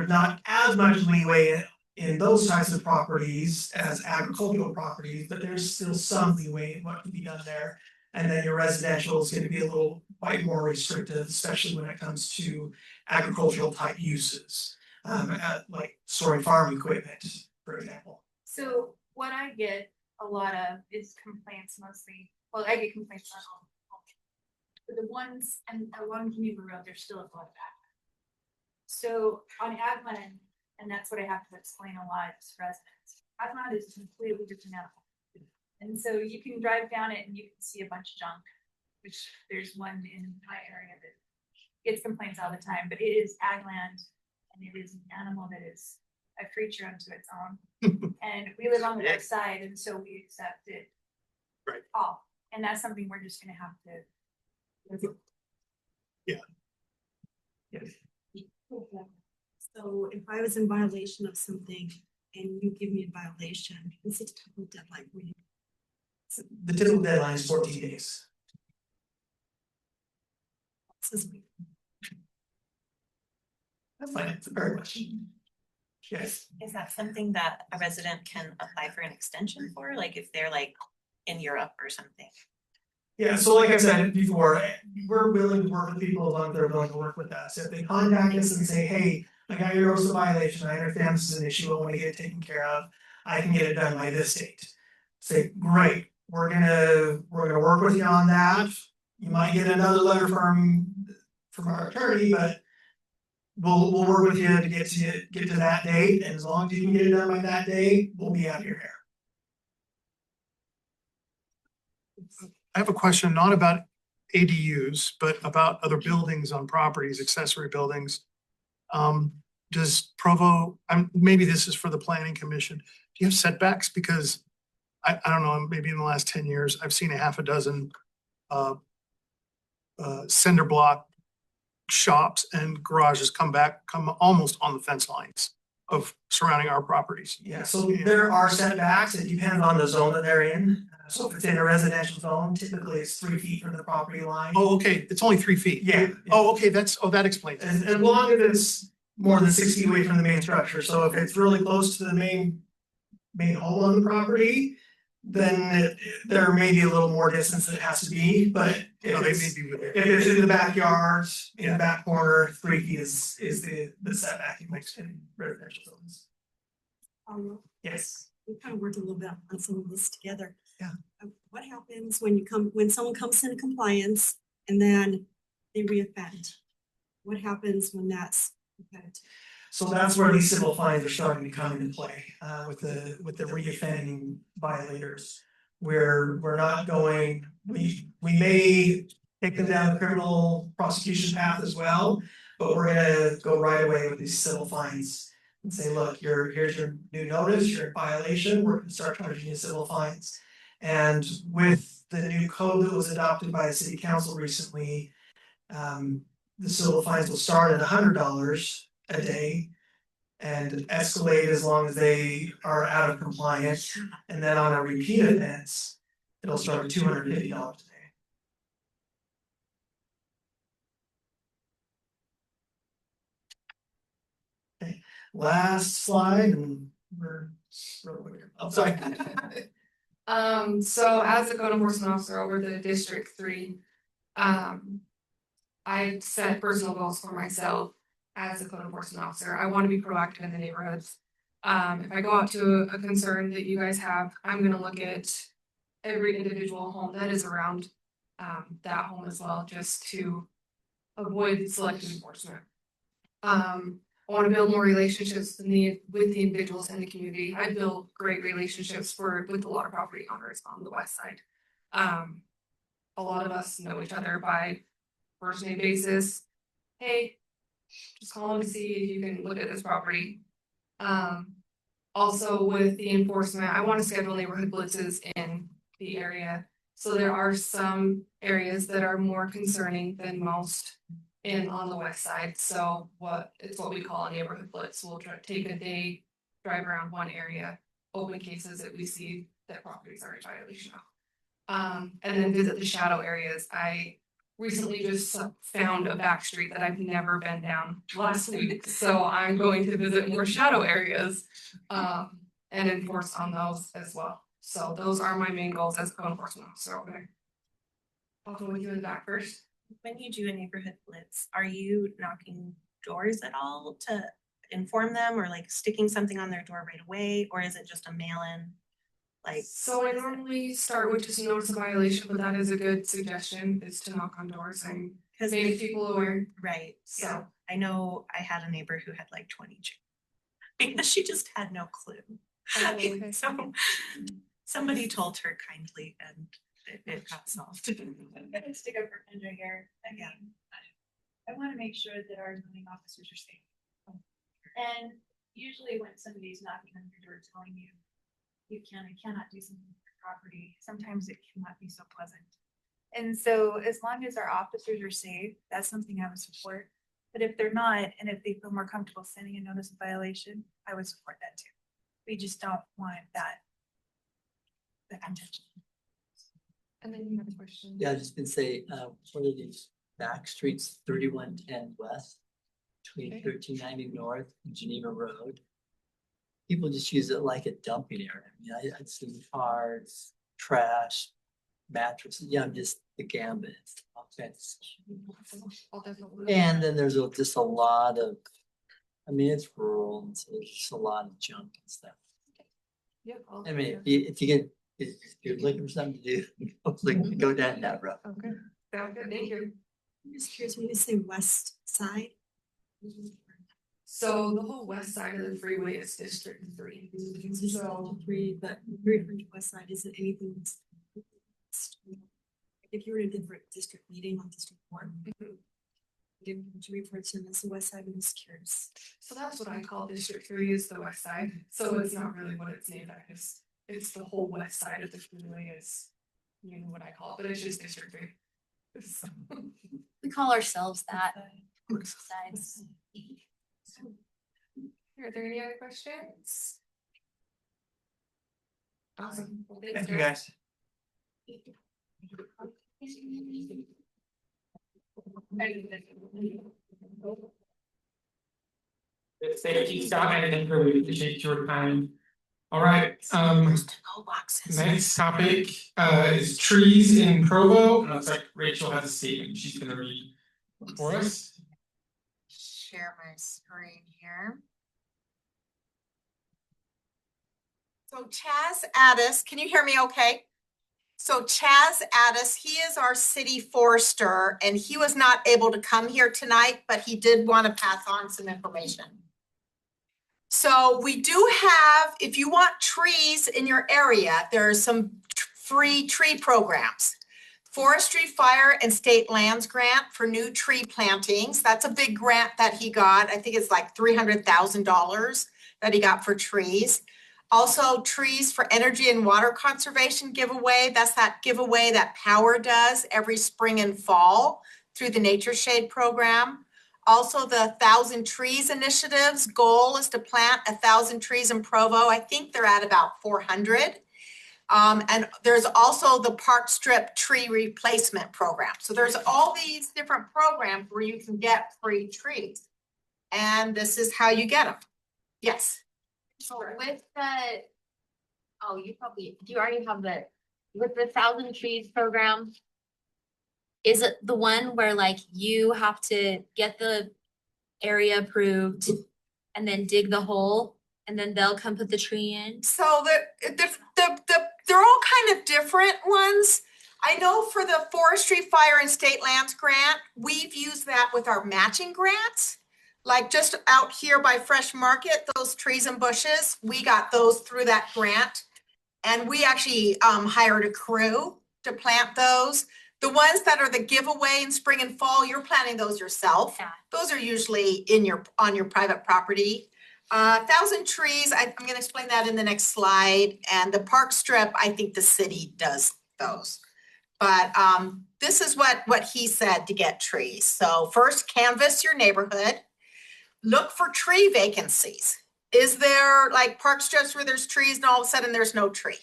not as much leeway in those types of properties as agricultural properties, but there's still some leeway in what can be done there. And then your residential is going to be a little quite more restrictive, especially when it comes to agricultural type uses, like storing farm equipment, for example. So what I get a lot of is complaints mostly, well, I get complaints on all. But the ones, and along Geneva Road, there's still a lot of ag. So on ag land, and that's what I have to explain a lot to residents. Ag land is a completely different animal. And so you can drive down it and you can see a bunch of junk, which there's one in my area that gets complaints all the time, but it is ag land and it is an animal that is a creature unto its own. And we live on the west side, and so we accept it. Right. All, and that's something we're just gonna have to. Yeah. Yes. So if I was in violation of something and you give me a violation, what's the typical deadline for you? The typical deadline is 14 days. That's fine, it's a fair question. Yes. Is that something that a resident can apply for an extension for, like if they're like in Europe or something? Yeah, so like I said before, we're willing to work with people as long as they're willing to work with us. If they contact us and say, hey, I got your notice of violation, I understand this is an issue, I want to get it taken care of, I can get it done by this date. Say, great, we're gonna work with you on that. You might get another letter from our attorney, but we'll work with you to get to that date, and as long as you can get it done by that date, we'll be out of your hair. I have a question, not about ADUs, but about other buildings on properties, accessory buildings. Does Provo, maybe this is for the planning commission, do you have setbacks? Because I don't know, maybe in the last 10 years, I've seen a half a dozen cinder block shops and garages come almost on the fence lines of surrounding our properties. Yeah, so there are setbacks, it depends on the zone that they're in. So if it's in a residential zone, typically it's 3 feet from the property line. Oh, okay, it's only 3 feet. Yeah. Oh, okay, that explains it. As long as it's more than 6 feet away from the main structure, so if it's really close to the main home on the property, then there may be a little more distance that it has to be, but if it's in the backyard, in the back corner, 3 feet is the setback in residential zones. Yes. We kind of worked a little bit on some of this together. Yeah. What happens when someone comes into compliance and then they reoffend? What happens when that's repetitive? So that's where these civil fines are starting to come into play, with the reoffending violators. We're not going, we may take them down the criminal prosecution path as well, but we're gonna go right away with these civil fines and say, look, here's your new notice, you're in violation, we're gonna start charging you civil fines. And with the new code that was adopted by the city council recently, the civil fines will start at $100 a day. and escalate as long as they are out of compliance. And then on a repeat offense, it'll start at $250 a day. Okay, last slide, and we're real quick. I'm sorry. So as a code enforcement officer over the District 3, I set personal goals for myself as a code enforcement officer. I want to be proactive in the neighborhoods. If I go out to a concern that you guys have, I'm gonna look at every individual home that is around that home as well, just to avoid selective enforcement. I want to build more relationships with the individuals in the community. I build great relationships with a lot of property owners on the west side. A lot of us know each other by first name basis. Hey, just calling to see if you can look at this property. Also with the enforcement, I want to schedule neighborhood blitzes in the area. So there are some areas that are more concerning than most on the west side. So it's what we call a neighborhood blitz. We'll try to take a day, drive around one area, open cases that we see that properties are in violation of. And then visit the shadow areas. I recently just found a back street that I've never been down last week. So I'm going to visit more shadow areas and enforce on those as well. So those are my main goals as a code enforcement officer over there. I'll go with you in the back first. When you do a neighborhood blitz, are you knocking doors at all to inform them, or like sticking something on their door right away, or is it just a mail-in? Like, so I normally start with just notice a violation, but that is a good suggestion, is to knock on doors and make people aware. Right. So Yeah. I know I had a neighbor who had like 20 chickens because she just had no clue. Oh, okay. So somebody told her kindly, and it got solved. I'm gonna stick up for Kendra here. I want to make sure that our zoning officers are safe. And usually when somebody's knocking on your door telling you you can and cannot do something with your property, sometimes it cannot be so pleasant. And so as long as our officers are safe, that's something I would support. But if they're not, and if they feel more comfortable sending a notice of violation, I would support that too. We just don't want that contention. And then you have a question. Yeah, I was just gonna say, one of these back streets, 3110 west, between 1390 north and Geneva Road. People just use it like a dumping area. I mean, I've seen cars, trash, mattresses, just the gambit. All kinds of stuff. And then there's just a lot of, it's rural, and so there's just a lot of junk and stuff. Yeah. I mean, if you're looking for something to do, go down that road. Okay, sounds good, thank you. I'm just curious, when you say west side, So the whole west side of the freeway is District 3. So but very west side isn't anything. If you were in a different district meeting on District 4, you refer to them as the west side, I'm just curious. So that's what I call District 3 is the west side. So it's not really what it's named after. It's the whole west side of the freeway is what I call it, but it's just District 3. We call ourselves that. Sides. Are there any other questions? Awesome. Well, thanks, Thank you, guys. Thank you, Scott, and I really appreciate your time. All right, next topic is trees in Provo. And it looks like Rachel has a statement she's gonna read for us. Share my screen here. So Chaz Addis, can you hear me okay? So Chaz Addis, he is our city forester, and he was not able to come here tonight, but he did want to pass on some information. So we do have, if you want trees in your area, there are some free tree programs. Forestry, Fire, and State Lands Grant for new tree plantings. That's a big grant that he got. I think it's like $300,000 that he got for trees. Also, Trees for Energy and Water Conservation giveaway. That's that giveaway that Power does every spring and fall through the Nature Shade program. Also, the 1,000 Trees Initiative's goal is to plant 1,000 trees in Provo. I think they're at about 400. And there's also the Park Strip Tree Replacement Program. So there's all these different programs where you can get free trees. And this is how you get them. Yes. So with the, oh, you already have with the 1,000 Trees program. Is it the one where like you have to get the area approved and then dig the hole and then they'll come put the tree in? So they're all kind of different ones. I know for the Forestry, Fire and State Lands grant, we've used that with our matching grants. Like just out here by Fresh Market, those trees and bushes, we got those through that grant. And we actually hired a crew to plant those. The ones that are the giveaway in spring and fall, you're planting those yourself. Yeah. Those are usually on your private property. 1,000 trees, I'm gonna explain that in the next slide. And the park strip, I think the city does those. But this is what he said to get trees. So first, canvass your neighborhood. Look for tree vacancies. Is there like park strips where there's trees and all of a sudden there's no tree?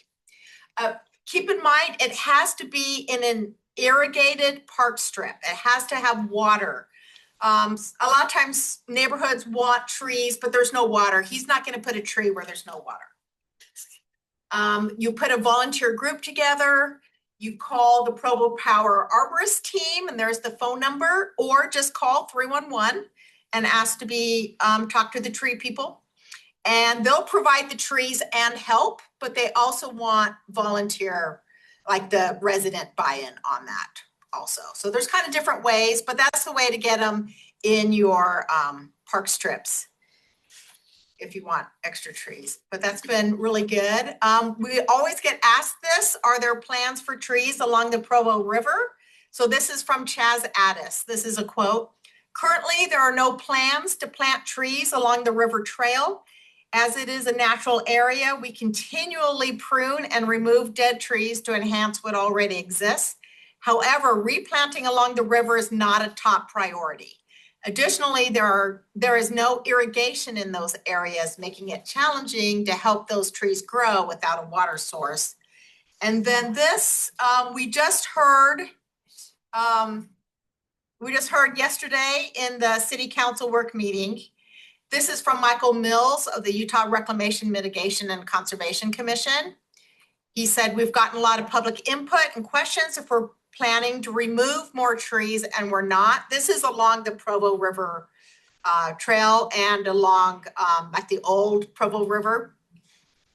Keep in mind, it has to be in an irrigated park strip. It has to have water. A lot of times neighborhoods want trees, but there's no water. He's not gonna put a tree where there's no water. You put a volunteer group together. You call the Provo Power Arborist team, and there's the phone number, or just call 311 and ask to be talk to the tree people. And they'll provide the trees and help, but they also want volunteer, like the resident buy-in on that also. So there's kind of different ways, but that's the way to get them in your park strips if you want extra trees. But that's been really good. We always get asked this, are there plans for trees along the Provo River? So this is from Chaz Addis. This is a quote. Currently, there are no plans to plant trees along the river trail. As it is a natural area, we continually prune and remove dead trees to enhance what already exists. However, replanting along the river is not a top priority. Additionally, there is no irrigation in those areas, making it challenging to help those trees grow without a water source. And then this, we just heard yesterday in the city council work meeting. This is from Michael Mills of the Utah Reclamation Mitigation and Conservation Commission. He said, we've gotten a lot of public input and questions if we're planning to remove more trees, and we're not. This is along the Provo River Trail and along like the old Provo River.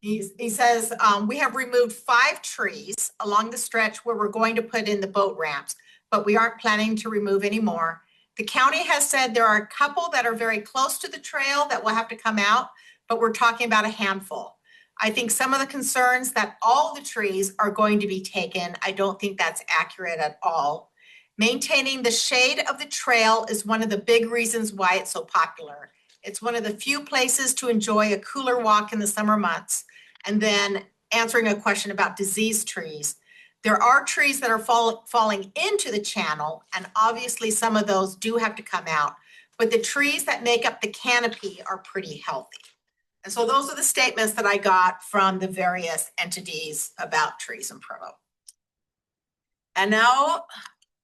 He says, we have removed 5 trees along the stretch where we're going to put in the boat ramps, but we aren't planning to remove any more. The county has said there are a couple that are very close to the trail that will have to come out, but we're talking about a handful. I think some of the concerns that all the trees are going to be taken, I don't think that's accurate at all. Maintaining the shade of the trail is one of the big reasons why it's so popular. It's one of the few places to enjoy a cooler walk in the summer months. And then answering a question about diseased trees. There are trees that are falling into the channel, and obviously some of those do have to come out, but the trees that make up the canopy are pretty healthy. And so those are the statements that I got from the various entities about trees in Provo. And now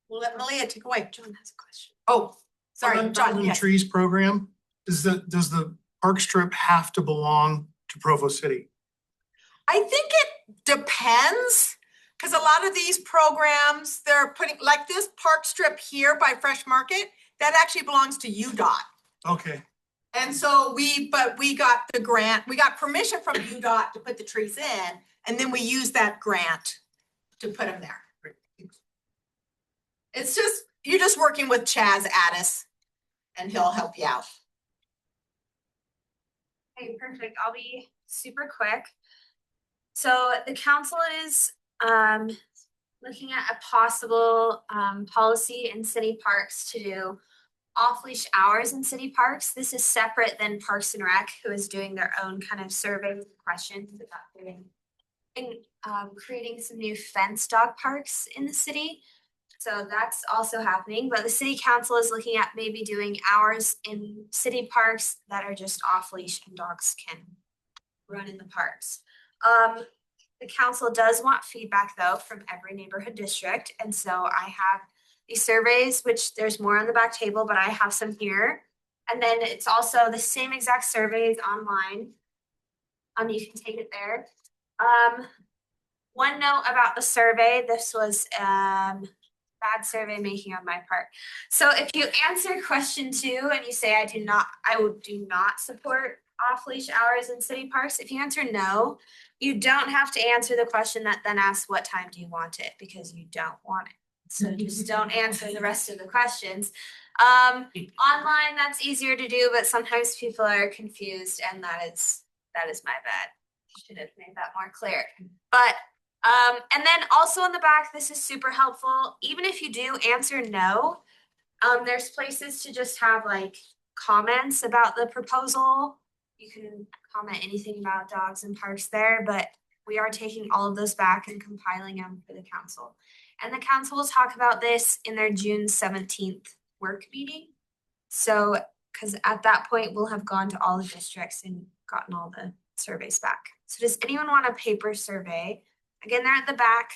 we'll let Melia take away. John has a question. Oh, sorry, On the John. 1,000 Yes. Trees program, does the park strip have to belong to Provo City? I think it depends, because a lot of these programs, they're putting, like this park strip here by Fresh Market, that actually belongs to UDOT. Okay, And so we got the grant, we got permission from UDOT to put the trees in, and then we used that grant to put them there. It's just, you're just working with Chaz Addis, and he'll help you out. Okay, perfect. I'll be super quick. So the council is looking at a possible policy in city parks to do off-leash hours in city parks. This is separate than Parks and Rec, who is doing their own kind of survey questions about doing and creating some new fenced dog parks in the city. So that's also happening, but the city council is looking at maybe doing hours in city parks that are just off leash and dogs can run in the parks. The council does want feedback though from every neighborhood district, and so I have these surveys, which there's more on the back table, but I have some here. And then it's also the same exact surveys online. You can take it there. One note about the survey, this was bad survey making on my part. So if you answer question 2 and you say I do not support off-leash hours in city parks, if you answer no, you don't have to answer the question that then asks what time do you want it, because you don't want it. So just don't answer the rest of the questions. Online, that's easier to do, but sometimes people are confused, and that is my bad. Should have made that more clear. But and then also on the back, this is super helpful. Even if you do answer no, there's places to just have like comments about the proposal. You can comment anything about dogs and parks there, but we are taking all of those back and compiling them for the council. And the council will talk about this in their June 17th work meeting. So, because at that point, we'll have gone to all the districts and gotten all the surveys back. So does anyone want a paper survey? Again, they're at the back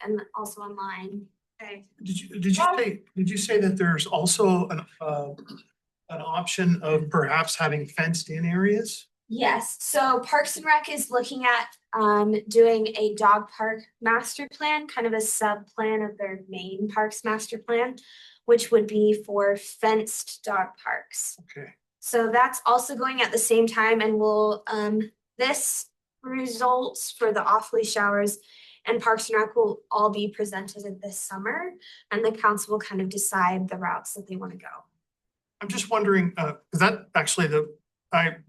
and also online. Okay. Did you say that there's also an option of perhaps having fenced in areas? Yes, so Parks and Rec is looking at doing a dog park master plan, kind of a sub plan of their main parks master plan, which would be for fenced dog parks. Okay. So that's also going at the same time, and will this results for the off-leash hours and Parks and Rec will all be presented this summer, and the council will kind of decide the routes that they want to go. I'm just wondering, because that actually I'm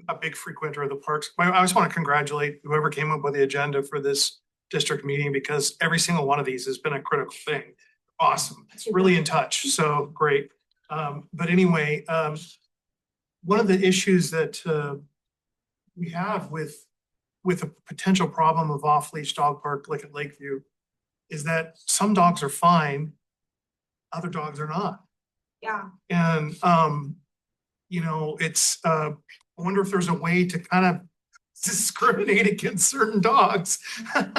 a big frequenter of the parks. I just want to congratulate whoever came up with the agenda for this district meeting, because every single one of these has been a critical thing. Awesome, really in touch, so great. But anyway, one of the issues that we have with a potential problem of off-leash dog park like at Lakeview is that some dogs are fine, other dogs are not. Yeah. And it's I wonder if there's a way to kind of discriminate against certain dogs. There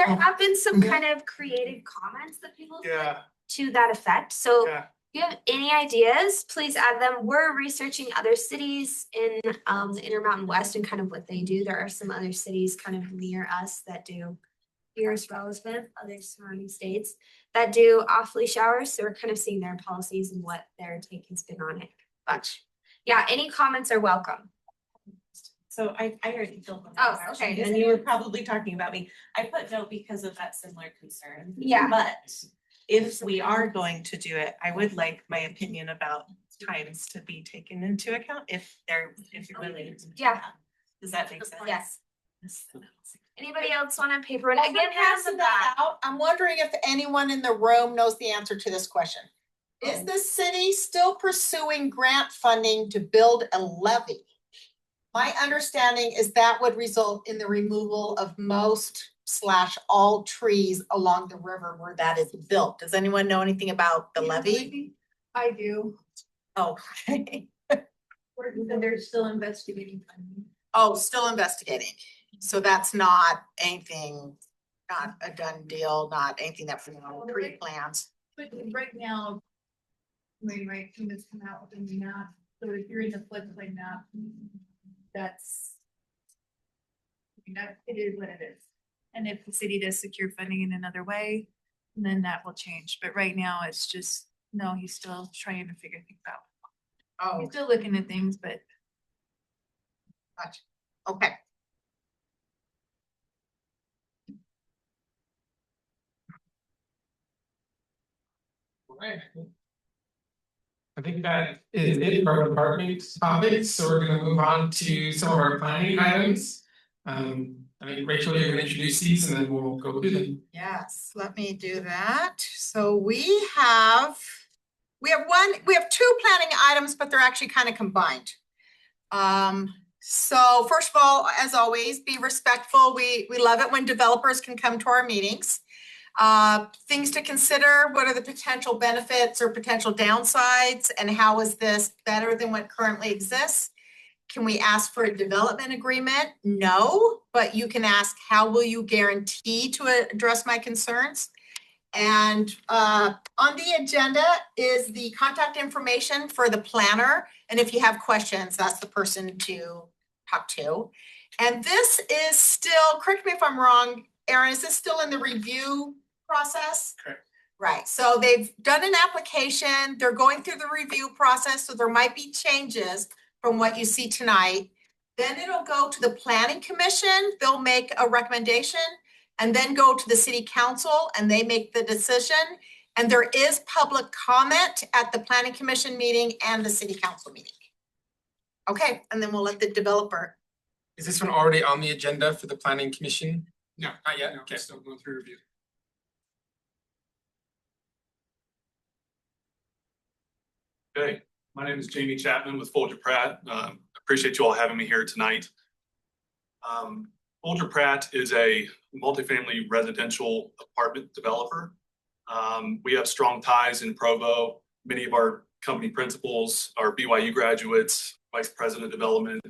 have been some kind of creative comments that people Yeah. to that effect. So Yeah. if you have any ideas, please add them. We're researching other cities in the Intermountain West and kind of what they do. There are some other cities kind of near us that do here as well as with other surrounding states that do off-leash hours. So we're kind of seeing their policies and what their take has been on it. But yeah, any comments are welcome. So I already filled them. Oh, out, okay. actually, and you were probably talking about me. I put no because of that similar concern. Yeah. But if we are going to do it, I would like my opinion about times to be taken into account if you're willing to. Yeah. Does that make sense? Yes. Anybody else want a paper? And While again, we're passing that out, I'm wondering if anyone in the room knows the answer to this question. Is the city still pursuing grant funding to build a levee? My understanding is that would result in the removal of most / all trees along the river where that is built. Does anyone know anything about the levee? I do. Oh, They're still investigating. oh, still investigating. So that's not anything, not a done deal, not anything that's pre-plans. But right now, right, can this come out with a map? So if you're in the floodplain map, it is what it is. And if the city does secure funding in another way, then that will change. But right now, it's just, no, he's still trying to figure things out. Oh, He's still looking at things, but. gotcha. Okay. Right. I think that is it for our department topics, so we're gonna move on to some of our planning items. I think Rachel, you're gonna introduce these and then we'll go through them. Yes, let me do that. So we have two planning items, but they're actually kind of combined. So first of all, as always, be respectful. We love it when developers can come to our meetings. Things to consider, what are the potential benefits or potential downsides, and how is this better than what currently exists? Can we ask for a development agreement? No, but you can ask, how will you guarantee to address my concerns? And on the agenda is the contact information for the planner. And if you have questions, that's the person to talk to. And this is still, correct me if I'm wrong, Aaron, is this still in the review process? Correct. Right, so they've done an application, they're going through the review process, so there might be changes from what you see tonight. Then it'll go to the planning commission, they'll make a recommendation, and then go to the city council and they make the decision. And there is public comment at the planning commission meeting and the city council meeting. Okay, and then we'll let the developer. Is this one already on the agenda for the planning commission? No, Not yet, no, okay. still going through review. Okay, my name is Jamie Chapman with Folger Pratt. Appreciate you all having me here tonight. Folger Pratt is a multifamily residential apartment developer. We have strong ties in Provo. Many of our company principals are BYU graduates, vice president of development,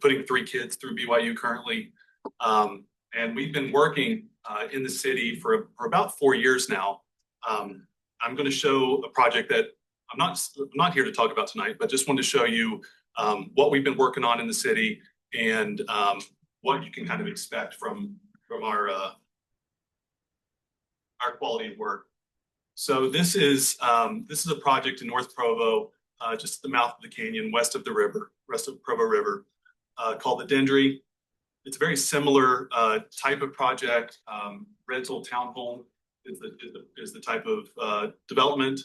putting 3 kids through BYU currently. And we've been working in the city for about 4 years now. I'm going to show a project that I'm not here to talk about tonight, but just wanted to show you what we've been working on in the city and what you can kind of expect from our quality of work. So this is a project in North Provo, just at the mouth of the canyon, west of Provo River, called the Dendry. It's a very similar type of project. Rental townhome is the type of development.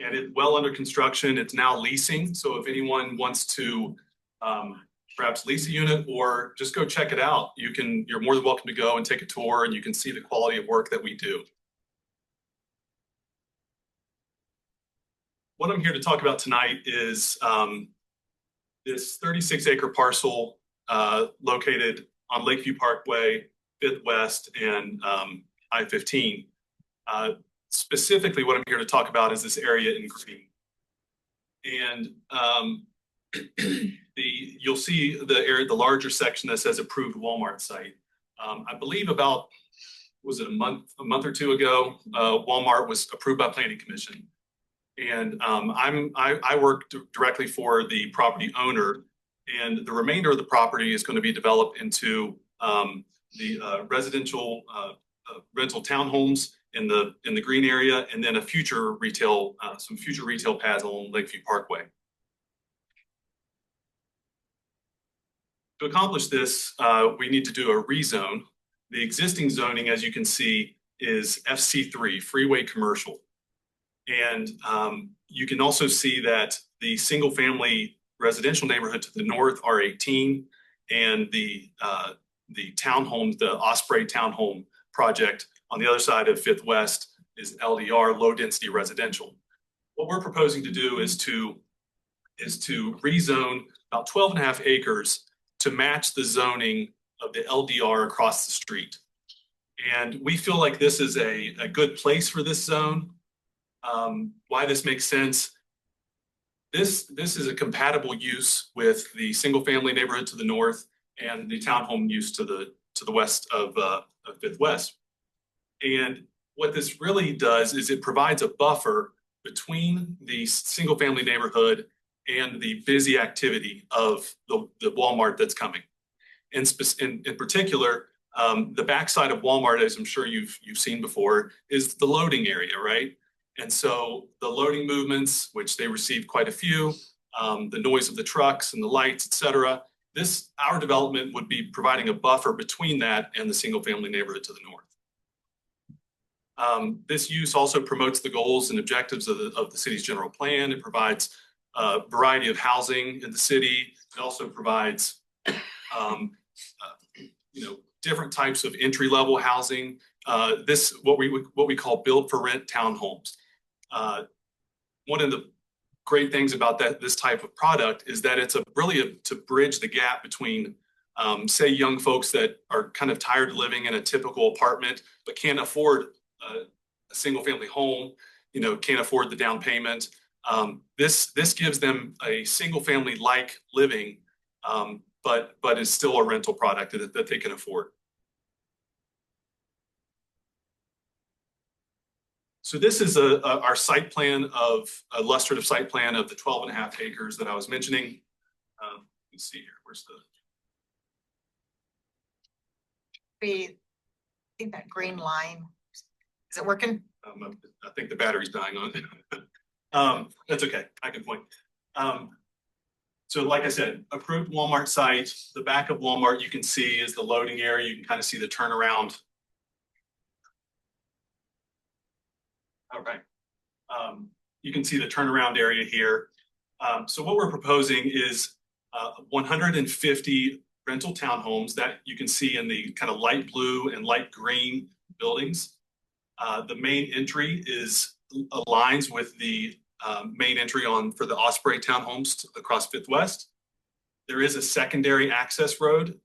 And it's well under construction. It's now leasing. So if anyone wants to perhaps lease a unit or just go check it out, you're more than welcome to go and take a tour, and you can see the quality of work that we do. What I'm here to talk about tonight is this 36-acre parcel located on Lakeview Parkway, 5th West, and I-15. Specifically, what I'm here to talk about is this area in green. And you'll see the larger section that says approved Walmart site. I believe about, was it a month or two ago, Walmart was approved by Planning Commission. And I work directly for the property owner, and the remainder of the property is going to be developed into the residential rental townhomes in the green area, and then some future retail pads along Lakeview Parkway. To accomplish this, we need to do a rezone. The existing zoning, as you can see, is FC3, Freeway Commercial. And you can also see that the single-family residential neighborhood to the north, R18, and the townhomes, the Osprey Townhome project on the other side of 5th West is LDR, low-density residential. What we're proposing to do is to rezone about 12.5 acres to match the zoning of the LDR across the street. And we feel like this is a good place for this zone. Why this makes sense, this is a compatible use with the single-family neighborhood to the north and the townhome use to the west of 5th West. And what this really does is it provides a buffer between the single-family neighborhood and the busy activity of the Walmart that's coming. In particular, the backside of Walmart, as I'm sure you've seen before, is the loading area, right? And so the loading movements, which they receive quite a few, the noise of the trucks and the lights, et cetera, our development would be providing a buffer between that and the single-family neighborhood to the north. This use also promotes the goals and objectives of the city's general plan. It provides a variety of housing in the city. It also provides, different types of entry-level housing. What we call build-for-rent townhomes. One of the great things about this type of product is that it's really to bridge the gap between say young folks that are kind of tired of living in a typical apartment, but can't afford a single family home, you know, can't afford the down payment. This gives them a single family like living, but is still a rental product that they can afford. So this is our site plan of a illustrative site plan of the 12.5 acres that I was mentioning. Let's see here, where's the? I think that green line, is it working? I think the battery's dying on it. That's okay, I can point. So like I said, approved Walmart site, the back of Walmart you can see is the loading area. You can kind of see the turnaround. All right. You can see the turnaround area here. So what we're proposing is 150 rental townhomes that you can see in the kind of light blue and light green buildings. The main entry aligns with the main entry for the Osprey townhomes across Fifth West. There is a secondary access road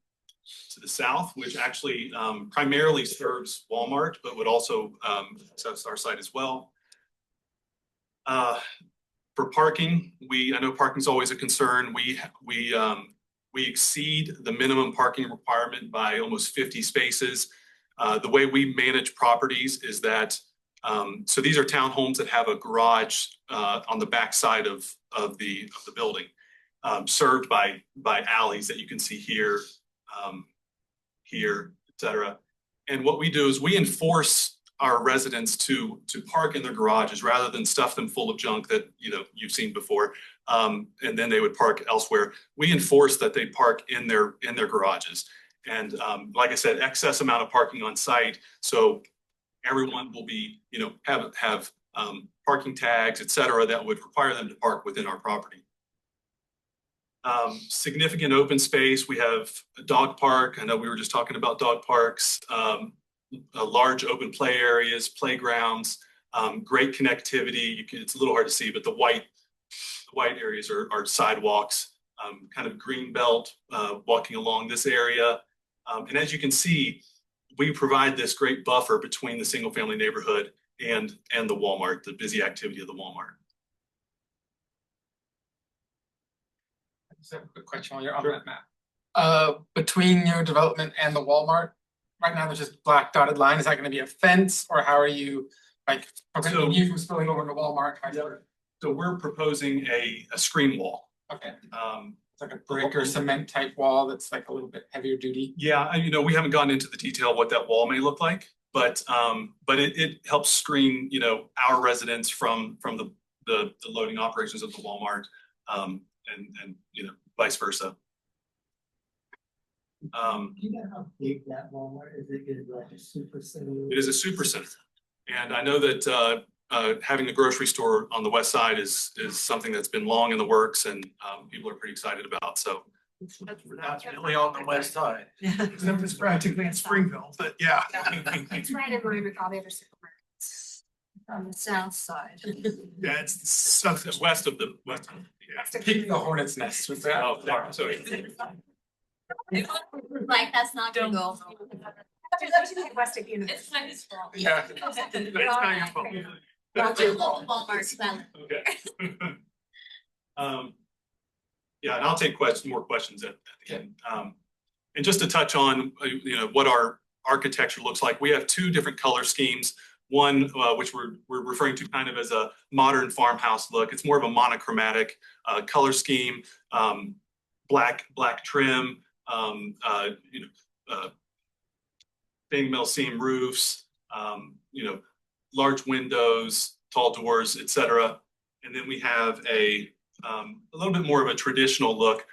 to the south, which actually primarily serves Walmart, but would also access our site as well. For parking, I know parking is always a concern. We exceed the minimum parking requirement by almost 50 spaces. The way we manage properties is that, so these are townhomes that have a garage on the back side of the building, served by alleys that you can see here, here, et cetera. And what we do is we enforce our residents to park in their garages rather than stuff them full of junk that you've seen before, and then they would park elsewhere. We enforce that they park in their garages, and like I said, excess amount of parking on site, so everyone will be have parking tags, et cetera, that would require them to park within our property. Significant open space. We have a dog park. I know we were just talking about dog parks. Large open play areas, playgrounds, great connectivity. It's a little hard to see, but the white areas are sidewalks, kind of green belt walking along this area. And as you can see, we provide this great buffer between the single family neighborhood and the Walmart, the busy activity of the Walmart. I just have a quick question while you're on that map. Between your development and the Walmart, right now there's just black dotted line. Is that going to be a fence, or how are you preventing you from spilling over into Walmart? So we're proposing a screen wall. Okay. It's like a brick or cement type wall that's like a little bit heavier duty. Yeah, we haven't gone into the detail of what that wall may look like, but it helps screen our residents from the loading operations of the Walmart, and vice versa. Do you know how big that Walmart is? It like a super center? It is a super center, and I know that having a grocery store on the west side is something that's been long in the works, and people are pretty excited about. So That's really on the west side. Except it's practically in Springville, but yeah. It's right in line with all the other supermarkets on the south side. Yeah, it's west of the west. Yeah. Keep the hornet's nest with that. Oh, sorry. Like, that's not gonna go. West of Unit. It's not his fault. Yeah. That's not your fault. Okay. Yeah, and I'll take more questions at the end. And just to touch on, what our architecture looks like, we have two different color schemes. One, which we're referring to kind of as a modern farmhouse look. It's more of a monochromatic color scheme, black trim, stained metal seam roofs, large windows, tall doors, et cetera. And then we have a little bit more of a traditional look,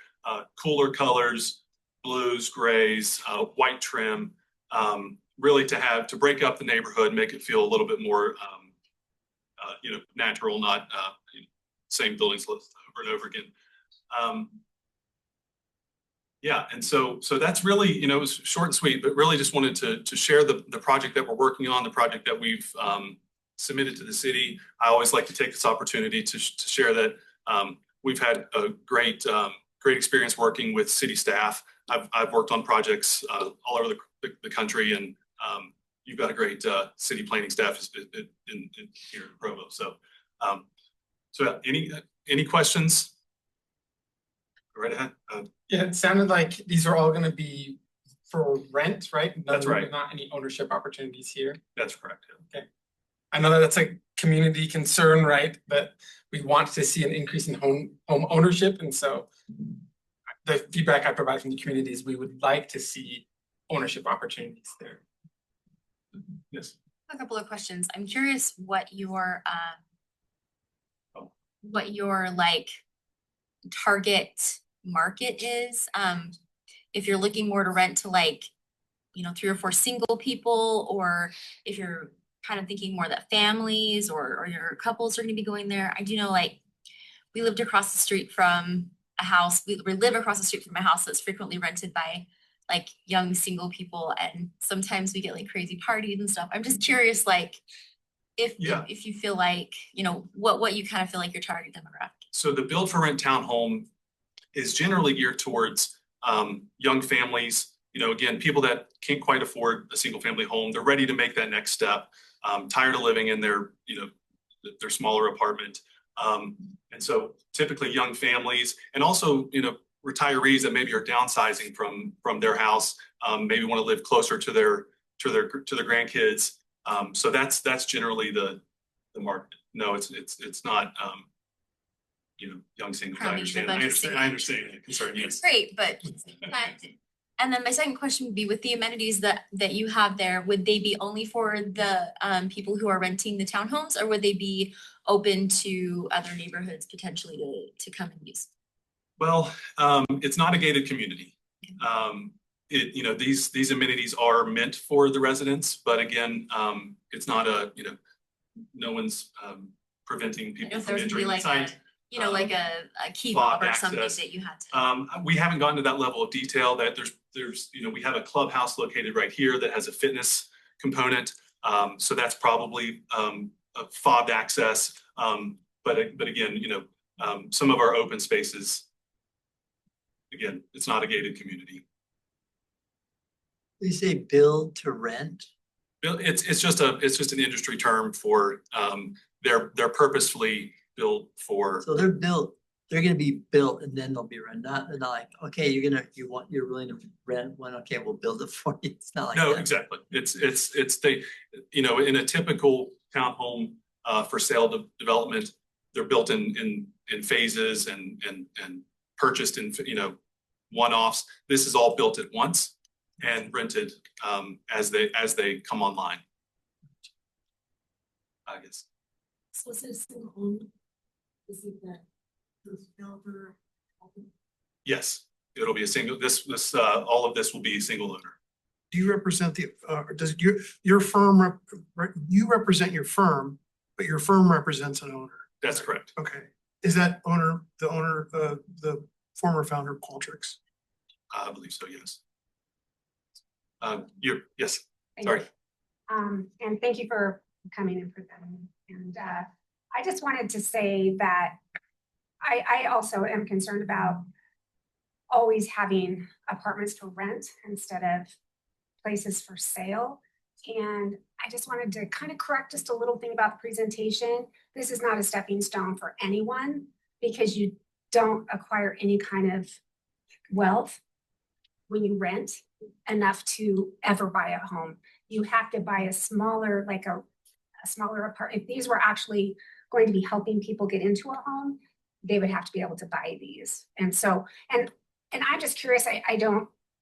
cooler colors, blues, grays, white trim, really to break up the neighborhood, make it feel a little bit more, natural, not same buildings over and over again. Yeah, and so that's really, it was short and sweet, but really just wanted to share the project that we're working on, the project that we've submitted to the city. I always like to take this opportunity to share that we've had a great experience working with city staff. I've worked on projects all over the country, and you've got a great city planning staff in here in Provo. So so yeah, any questions? Go right ahead. Yeah, it sounded like these are all gonna be for rent, right? That's right. Not any ownership opportunities here. That's correct. Yeah. I know that that's a community concern, right? But we want to see an increase in home ownership, and so the feedback I provide from the community is we would like to see ownership opportunities there. Yes. A couple of questions. I'm curious what your like target market is. If you're looking more to rent to like, 3 or 4 single people, or if you're kind of thinking more that families or your couples are gonna be going there. I do know, like, we lived across the street from a house, we live across the street from a house that's frequently rented by like young single people, and sometimes we get like crazy parties and stuff. I'm just curious, like, if you feel like, what you kind of feel like your target demographic. So the build for rent townhome is generally geared towards young families, again, people that can't quite afford a single family home. They're ready to make that next step, tired of living in their, their smaller apartment. And so typically young families, and also, retirees that maybe are downsizing from their house, maybe want to live closer to their grandkids. So that's generally the market. No, it's not, young singles. I understand the concern, yes. Great, but and then my second question would be, with the amenities that you have there, would they be only for the people who are renting the townhomes, or would they be open to other neighborhoods potentially to come and use? Well, it's not a gated community. These amenities are meant for the residents, but again, it's not no one's preventing people from entering the site. Like a key fob or something that you had to. We haven't gotten to that level of detail. That there's we have a clubhouse located right here that has a fitness component. So that's probably a fobbed access. But again, some of our open spaces, again, it's not a gated community. You say build to rent? It's just an industry term for they're purposefully built for. So they're gonna be built and then they'll be rent, not like, okay, you're willing to rent one, okay, we'll build it for you. It's not like No, that. exactly. It's they, in a typical townhome for sale development, they're built in phases and purchased in one-offs. This is all built at once and rented as they come online. I guess. So is it a single owner? Is it that the developer? Yes, it'll be a single. All of this will be a single owner. Do you represent does your firm you represent your firm, but your firm represents an owner? That's correct. Okay. Is that the former founder of Qualtrics? I believe so, yes. Yes, Thank sorry. You. And thank you for coming and presenting. And I just wanted to say that I also am concerned about always having apartments to rent instead of places for sale. And I just wanted to kind of correct just a little thing about the presentation. This is not a stepping stone for anyone, because you don't acquire any kind of wealth when you rent enough to ever buy a home. You have to buy a smaller, like a smaller apartment. If these were actually going to be helping people get into a home, they would have to be able to buy these. And so, and I'm just curious,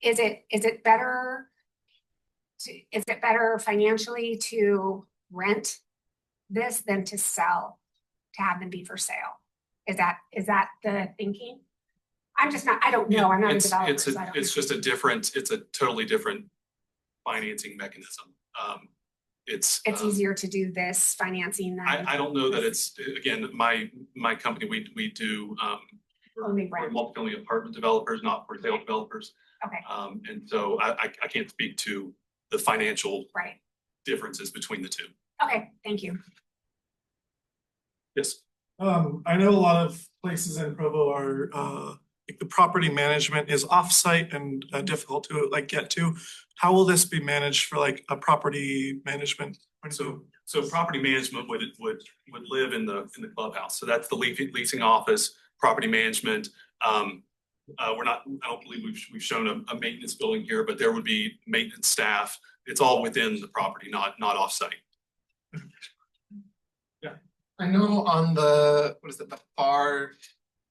is it better financially to rent this than to sell, to have them be for sale? Is that the thinking? I don't know. I'm not a developer. It's a totally different financing mechanism. It's easier to do this financing than. I don't know that it's, again, my company, we do only we're multi-family apartment developers, not for sale developers. Okay. And so I can't speak to the financial differences between the two. Okay, thank you. Yes. I know a lot of places in Provo are like the property management is offsite and difficult to like get to. How will this be managed for like a property management? So property management would live in the clubhouse. So that's the leasing office, property management. I don't believe we've shown a maintenance building here, but there would be maintenance staff. It's all within the property, not offsite. Yeah, I know on the, the far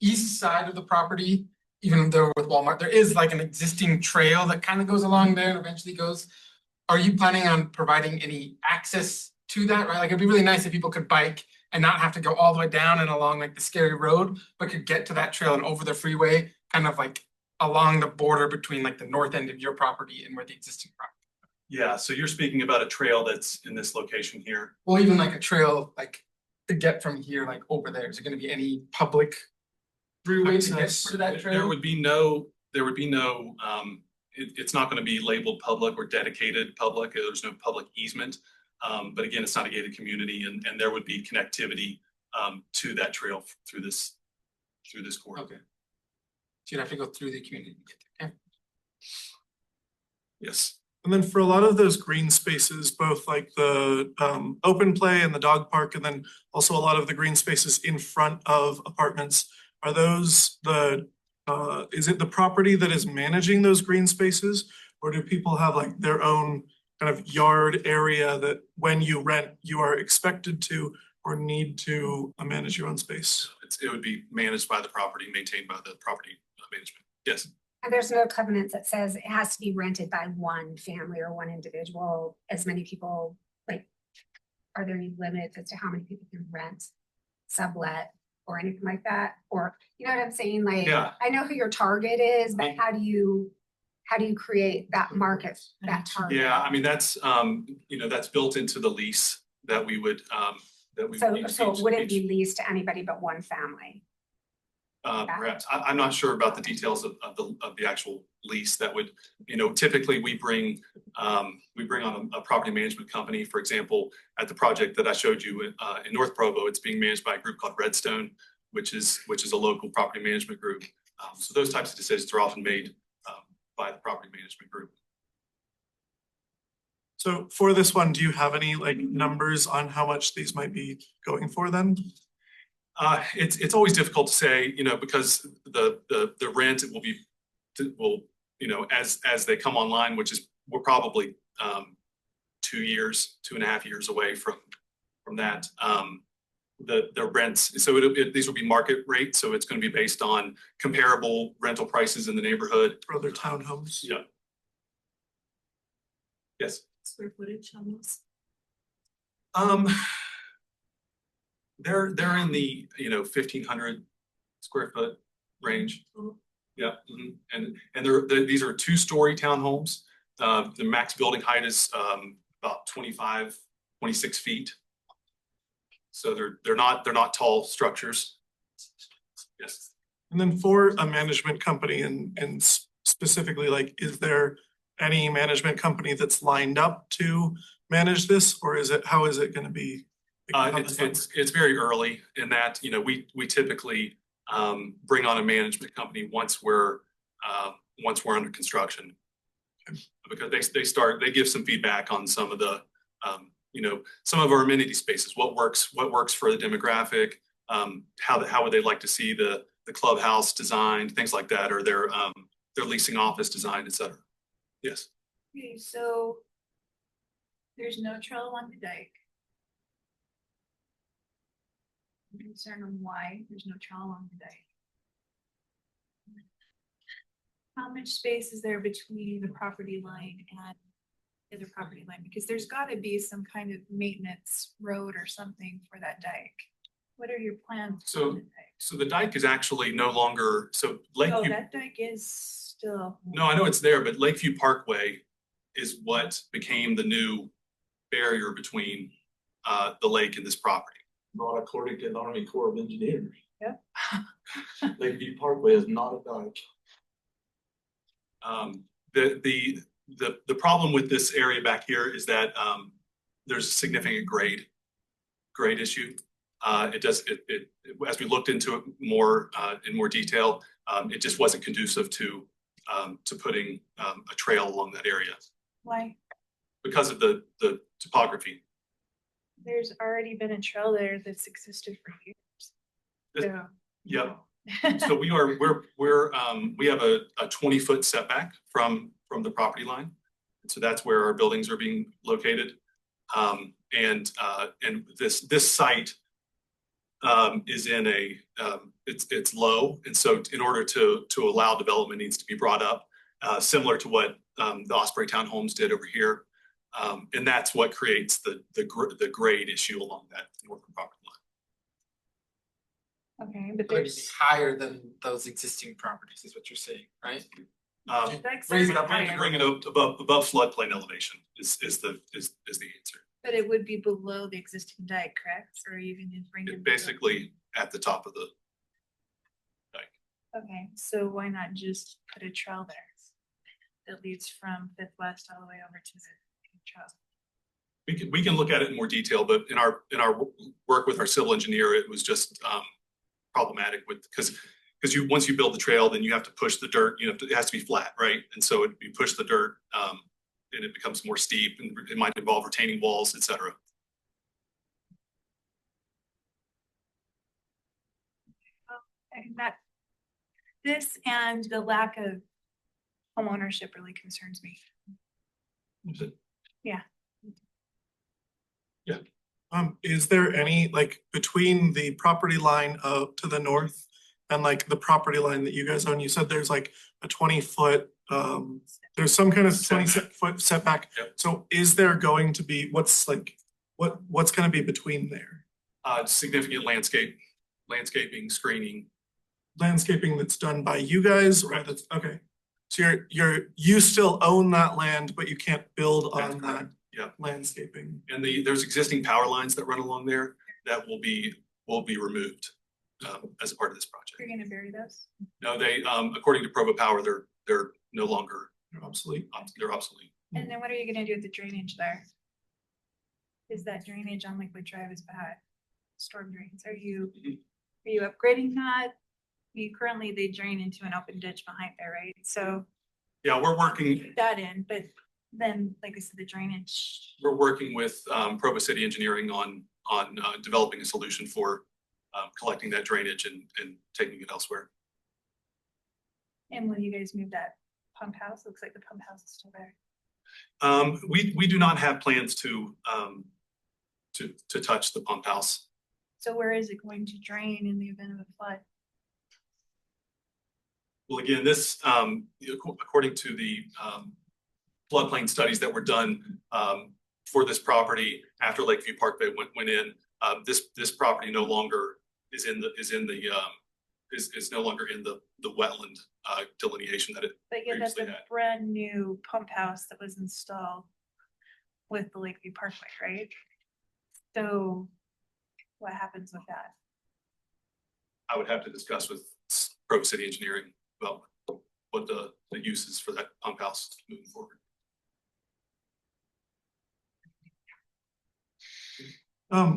east side of the property, even though with Walmart, there is like an existing trail that kind of goes along there and eventually goes. Are you planning on providing any access to that, right? Like it'd be really nice if people could bike and not have to go all the way down and along like the scary road, but could get to that trail and over the freeway, kind of like along the border between like the north end of your property and where the existing property. Yeah, so you're speaking about a trail that's in this location here. Well, even like a trail, like to get from here, like over there, is there gonna be any public freeway to get to that trail? There would be no, it's not gonna be labeled public or dedicated public. There's no public easement. But again, it's not a gated community and there would be connectivity to that trail through this corridor. Okay. So you'd have to go through the community to get there. Okay. Yes. And then for a lot of those green spaces, both like the open play and the dog park, and then also a lot of the green spaces in front of apartments, are those is it the property that is managing those green spaces? Or do people have like their own kind of yard area that when you rent, you are expected to or need to manage your own space? It would be managed by the property, maintained by the property management. Yes. And there's no covenant that says it has to be rented by one family or one individual, as many people, like, are there any limits as to how many people can rent, sublet, or anything like that? Or, you know what I'm saying? Like, Yeah. I know who your target is, but how do you create that market, that target? Yeah, I mean, that's, that's built into the lease that we would, So it wouldn't be leased to anybody but one family? Perhaps, I'm not sure about the details of the actual lease. That would, typically we bring on a property management company. For example, at the project that I showed you in North Provo, it's being managed by a group called Redstone, which is a local property management group. So those types of decisions are often made by the property management group. So for this one, do you have any like numbers on how much these might be going for then? It's always difficult to say, because the rent will as they come online, which is we're probably 2.5 years away from that. The rents, so these will be market rate, so it's going to be based on comparable rental prices in the neighborhood. For other townhomes? Yeah. Yes. Square footage almost. They're in the 1,500 square foot range. Yeah, and these are 2-story townhomes. The max building height is about 26 feet. So they're not tall structures. Yes. And then for a management company and specifically, like, is there any management company that's lined up to manage this, or how is it going to be? It's very early in that, we typically bring on a management company once we're under construction. Because they give some feedback on some of the some of our amenity spaces, what works for the demographic, how would they like to see the clubhouse designed, things like that, or their leasing office designed, et cetera. Yes. Okay, so there's no trail along the dike. I'm concerned on why there's no trail along the dike. How much space is there between the property line and the other property line? Because there's got to be some kind of maintenance road or something for that dike. What are your plans? So the dike is actually no longer, so Lakeview. Oh, that dike is still. No, I know it's there, but Lakeview Parkway is what became the new barrier between the lake and this property. Not according to the Army Corps of Engineers. Yep. Lakeview Parkway is not a dike. The problem with this area back here is that there's a significant grade issue. As we looked into it more in more detail, It just wasn't conducive to putting a trail along that area Why? because of the topography. There's already been a trail there that's existed for years. So. Yeah. So we have a 20-foot setback from the property line. So that's where our buildings are being located. And this site is in it's low. And so in order to allow development needs to be brought up, similar to what the Osprey Townhomes did over here. And that's what creates the grade issue along that northern property line. Okay, but It'd be there's. higher than those existing properties is what you're saying, right? Raise it up, bring it up above floodplain elevation is the answer. But it would be below the existing dike, correct? Or even if bring it. Basically at the top of the dike. Okay, so why not just put a trail there? That leads from Fifth West all the way over to the trail. We can look at it in more detail, but in our work with our civil engineer, it was just problematic because once you build the trail, then you have to push the dirt. It has to be flat, right? And so you push the dirt, and it becomes more steep, and it might involve retaining walls, et cetera. And this and the lack of home ownership really concerns me. Yeah. Yeah. Is there any, like, between the property line to the north and like the property line that you guys own, you said there's like a 20-foot, there's some kind of 20-foot setback. Yep. So is there going to be, what's going to be between there? Significant landscaping, screening. Landscaping that's done by you guys, or that's, okay. So you still own that land, but you can't build on that landscaping. And there's existing power lines that run along there that will be removed as a part of this project. You're gonna bury those? No, they according to Provo Power, they're no longer obsolete. They're obsolete. And then what are you gonna do with the drainage there? Is that drainage on Lakewood Drive is bad? Storm drains, are you upgrading that? Currently they drain into an open ditch behind there, right? So. Yeah, we're working. Keep that in, but then, like I said, the drainage. We're working with Provo City Engineering on developing a solution for collecting that drainage and taking it elsewhere. And when you guys move that pump house, looks like the pump house is still there. We do not have plans to touch the pump house. So where is it going to drain in the event of a flood? Well, again, this, according to the floodplain studies that were done for this property after Lakeview Parkway went in, this property no longer is no longer in the wetland delineation that it But yeah, that's previously a had. brand new pump house that was installed with the Lakeview Parkway, right? So what happens with that? I would have to discuss with Provo City Engineering about what the use is for that pump house moving forward.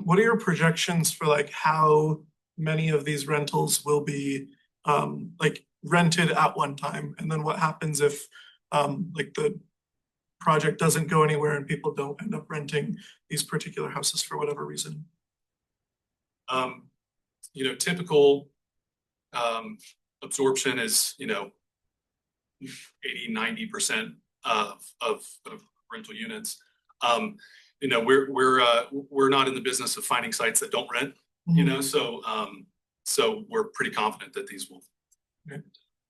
What are your projections for like how many of these rentals will be like rented at one time? And then what happens if like the project doesn't go anywhere and people don't end up renting these particular houses for whatever reason? Typical absorption is 80-90% of rental units. We're not in the business of finding sites that don't rent, so we're pretty confident that these will. Okay.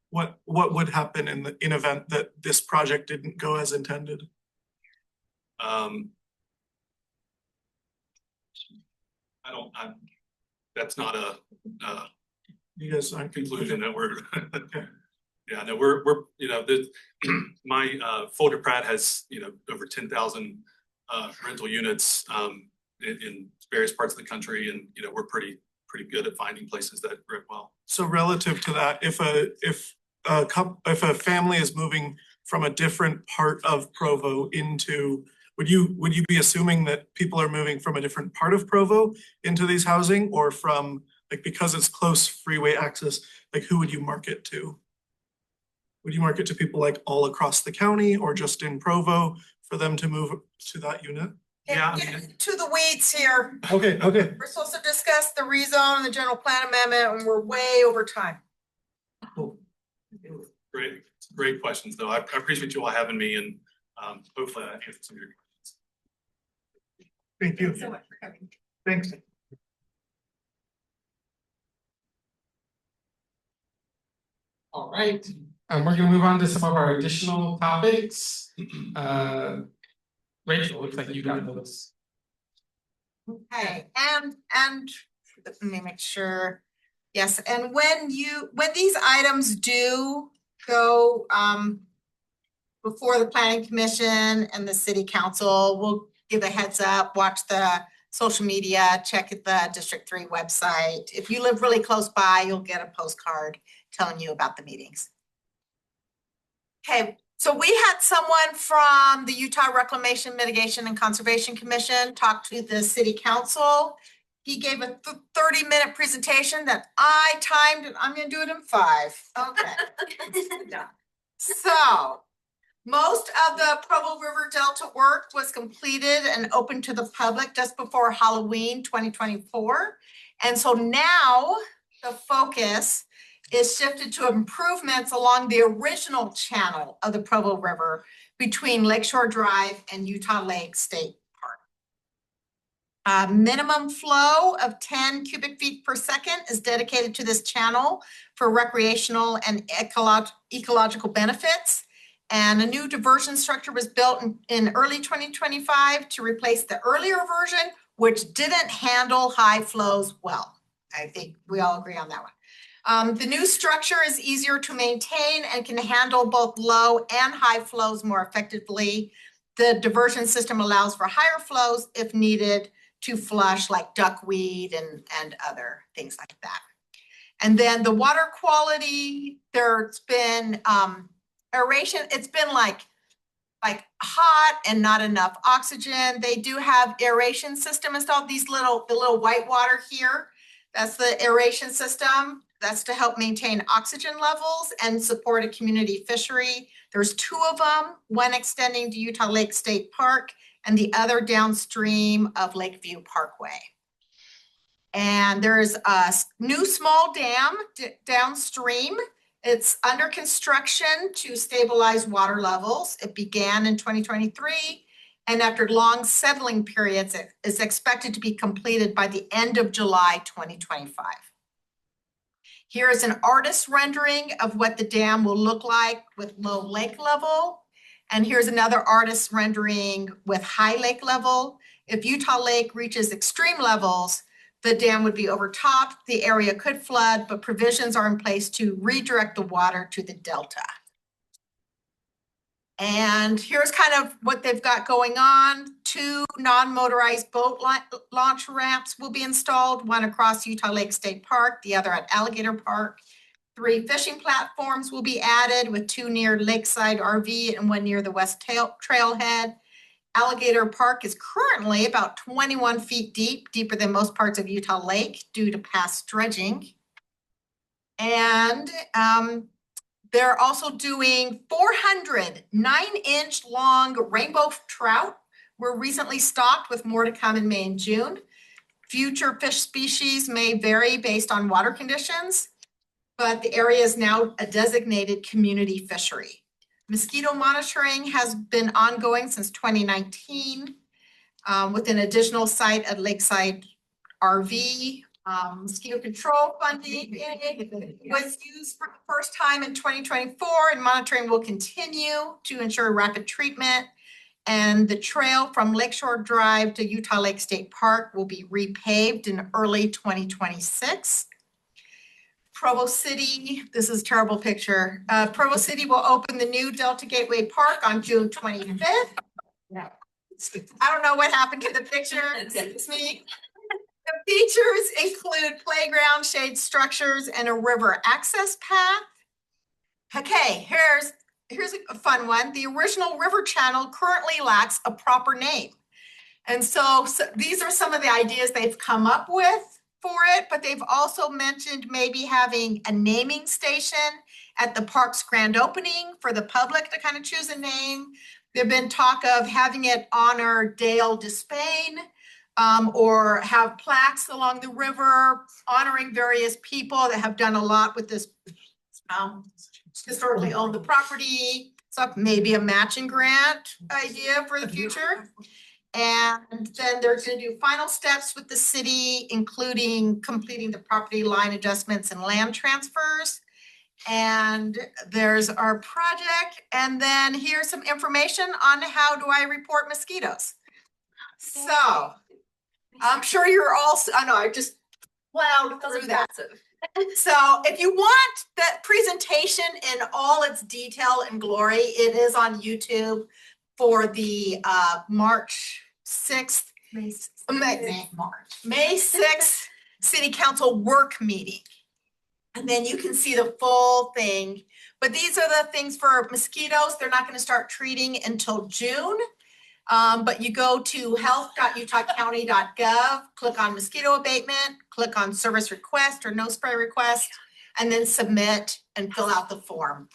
What would happen in event that this project didn't go as intended? That's not a you guys aren't conclusion that we're okay. Yeah, no, we're my folder Pratt has over 10,000 rental units in various parts of the country, and we're pretty good at finding places that rent well. So relative to that, if a family is moving from a different part of Provo into, would you be assuming that people are moving from a different part of Provo into these housing, or from, like, because it's close freeway access, like who would you market to? Would you market to people like all across the county or just in Provo for them to move to that unit? Yeah, I Get mean, to the weeds here. Okay, okay. We're supposed to discuss the rezone and the general plan amendment, and we're way over time. Great questions, though. I appreciate you all having me, and hopefully I answered some of your questions. Thank you. Thanks so much for coming. Thanks. all right, we're gonna move on to some of our additional topics. Rachel, looks like you got those. Okay, and let me make sure. Yes, and when these items do go before the planning commission and the city council, we'll give a heads up, watch the social media, check the District 3 website. If you live really close by, you'll get a postcard telling you about the meetings. Okay, so we had someone from the Utah Reclamation Mitigation and Conservation Commission talk to the city council. He gave a 30-minute presentation that I timed, and I'm gonna do it in 5. Okay. So, most of the Provo River Delta work was completed and open to the public just before Halloween 2024. And so now the focus is shifted to improvements along the original channel of the Provo River between Lakeshore Drive and Utah Lake State Park. Minimum flow of 10 cubic feet per second is dedicated to this channel for recreational and ecological benefits. And a new diversion structure was built in early 2025 to replace the earlier version, which didn't handle high flows well. I think we all agree on that one. The new structure is easier to maintain and can handle both low and high flows more effectively. The diversion system allows for higher flows if needed to flush like duckweed and other things like that. And then the water quality, there's been aeration. It's been like hot and not enough oxygen. They do have aeration system installed. The little white water here, that's the aeration system. That's to help maintain oxygen levels and support a community fishery. There's 2 of them, one extending to Utah Lake State Park and the other downstream of Lakeview Parkway. And there's a new small dam downstream. It's under construction to stabilize water levels. It began in 2023, and after long settling periods, it is expected to be completed by the end of July 2025. Here is an artist's rendering of what the dam will look like with low lake level. And here's another artist's rendering with high lake level. If Utah Lake reaches extreme levels, the dam would be overtopped, the area could flood, but provisions are in place to redirect the water to the delta. And here's kind of what they've got going on. 2 non-motorized boat launch ramps will be installed, one across Utah Lake State Park, the other at Alligator Park. 3 fishing platforms will be added, with 2 near Lakeside RV and 1 near the West Trailhead. Alligator Park is currently about 21 feet deep, deeper than most parts of Utah Lake due to past dredging. And they're also doing 400 9-inch long rainbow trout were recently stocked, with more to come in May and June. Future fish species may vary based on water conditions, but the area is now a designated community fishery. Mosquito monitoring has been ongoing since 2019 with an additional site at Lakeside RV. Mosquito control funding was used for the first time in 2024, and monitoring will continue to ensure rapid treatment. And the trail from Lakeshore Drive to Utah Lake State Park will be repaved in early 2026. Provo City, this is a terrible picture. Provo City will open the new Delta Gateway Park on June 25th. I don't know what happened to the picture, it's me. The features include playground, shade structures, and a river access path. Okay, here's a fun one. The original river channel currently lacks a proper name. And so these are some of the ideas they've come up with. for it, but they've also mentioned maybe having a naming station at the park's grand opening for the public to kind of choose a name. There've been talk of having it honor Dale Despain, or have plaques along the river honoring various people that have done a lot with this, historically owned the property. So maybe a matching grant idea for the future. And then they're gonna do final steps with the city, including completing the property line adjustments and land transfers. And there's our project, and then here's some information on how do I report mosquitoes. So, I'm sure you're all, I know, I just plowed through that. So if you want that presentation in all its detail and glory, it is on YouTube for the March 6th, May 6th City Council work meeting. And then you can see the full thing. But these are the things for mosquitoes. They're not going to start treating until June. But you go to health.utahcounty.gov, click on mosquito abatement, click on service request or no spray request, and then submit and fill out the form.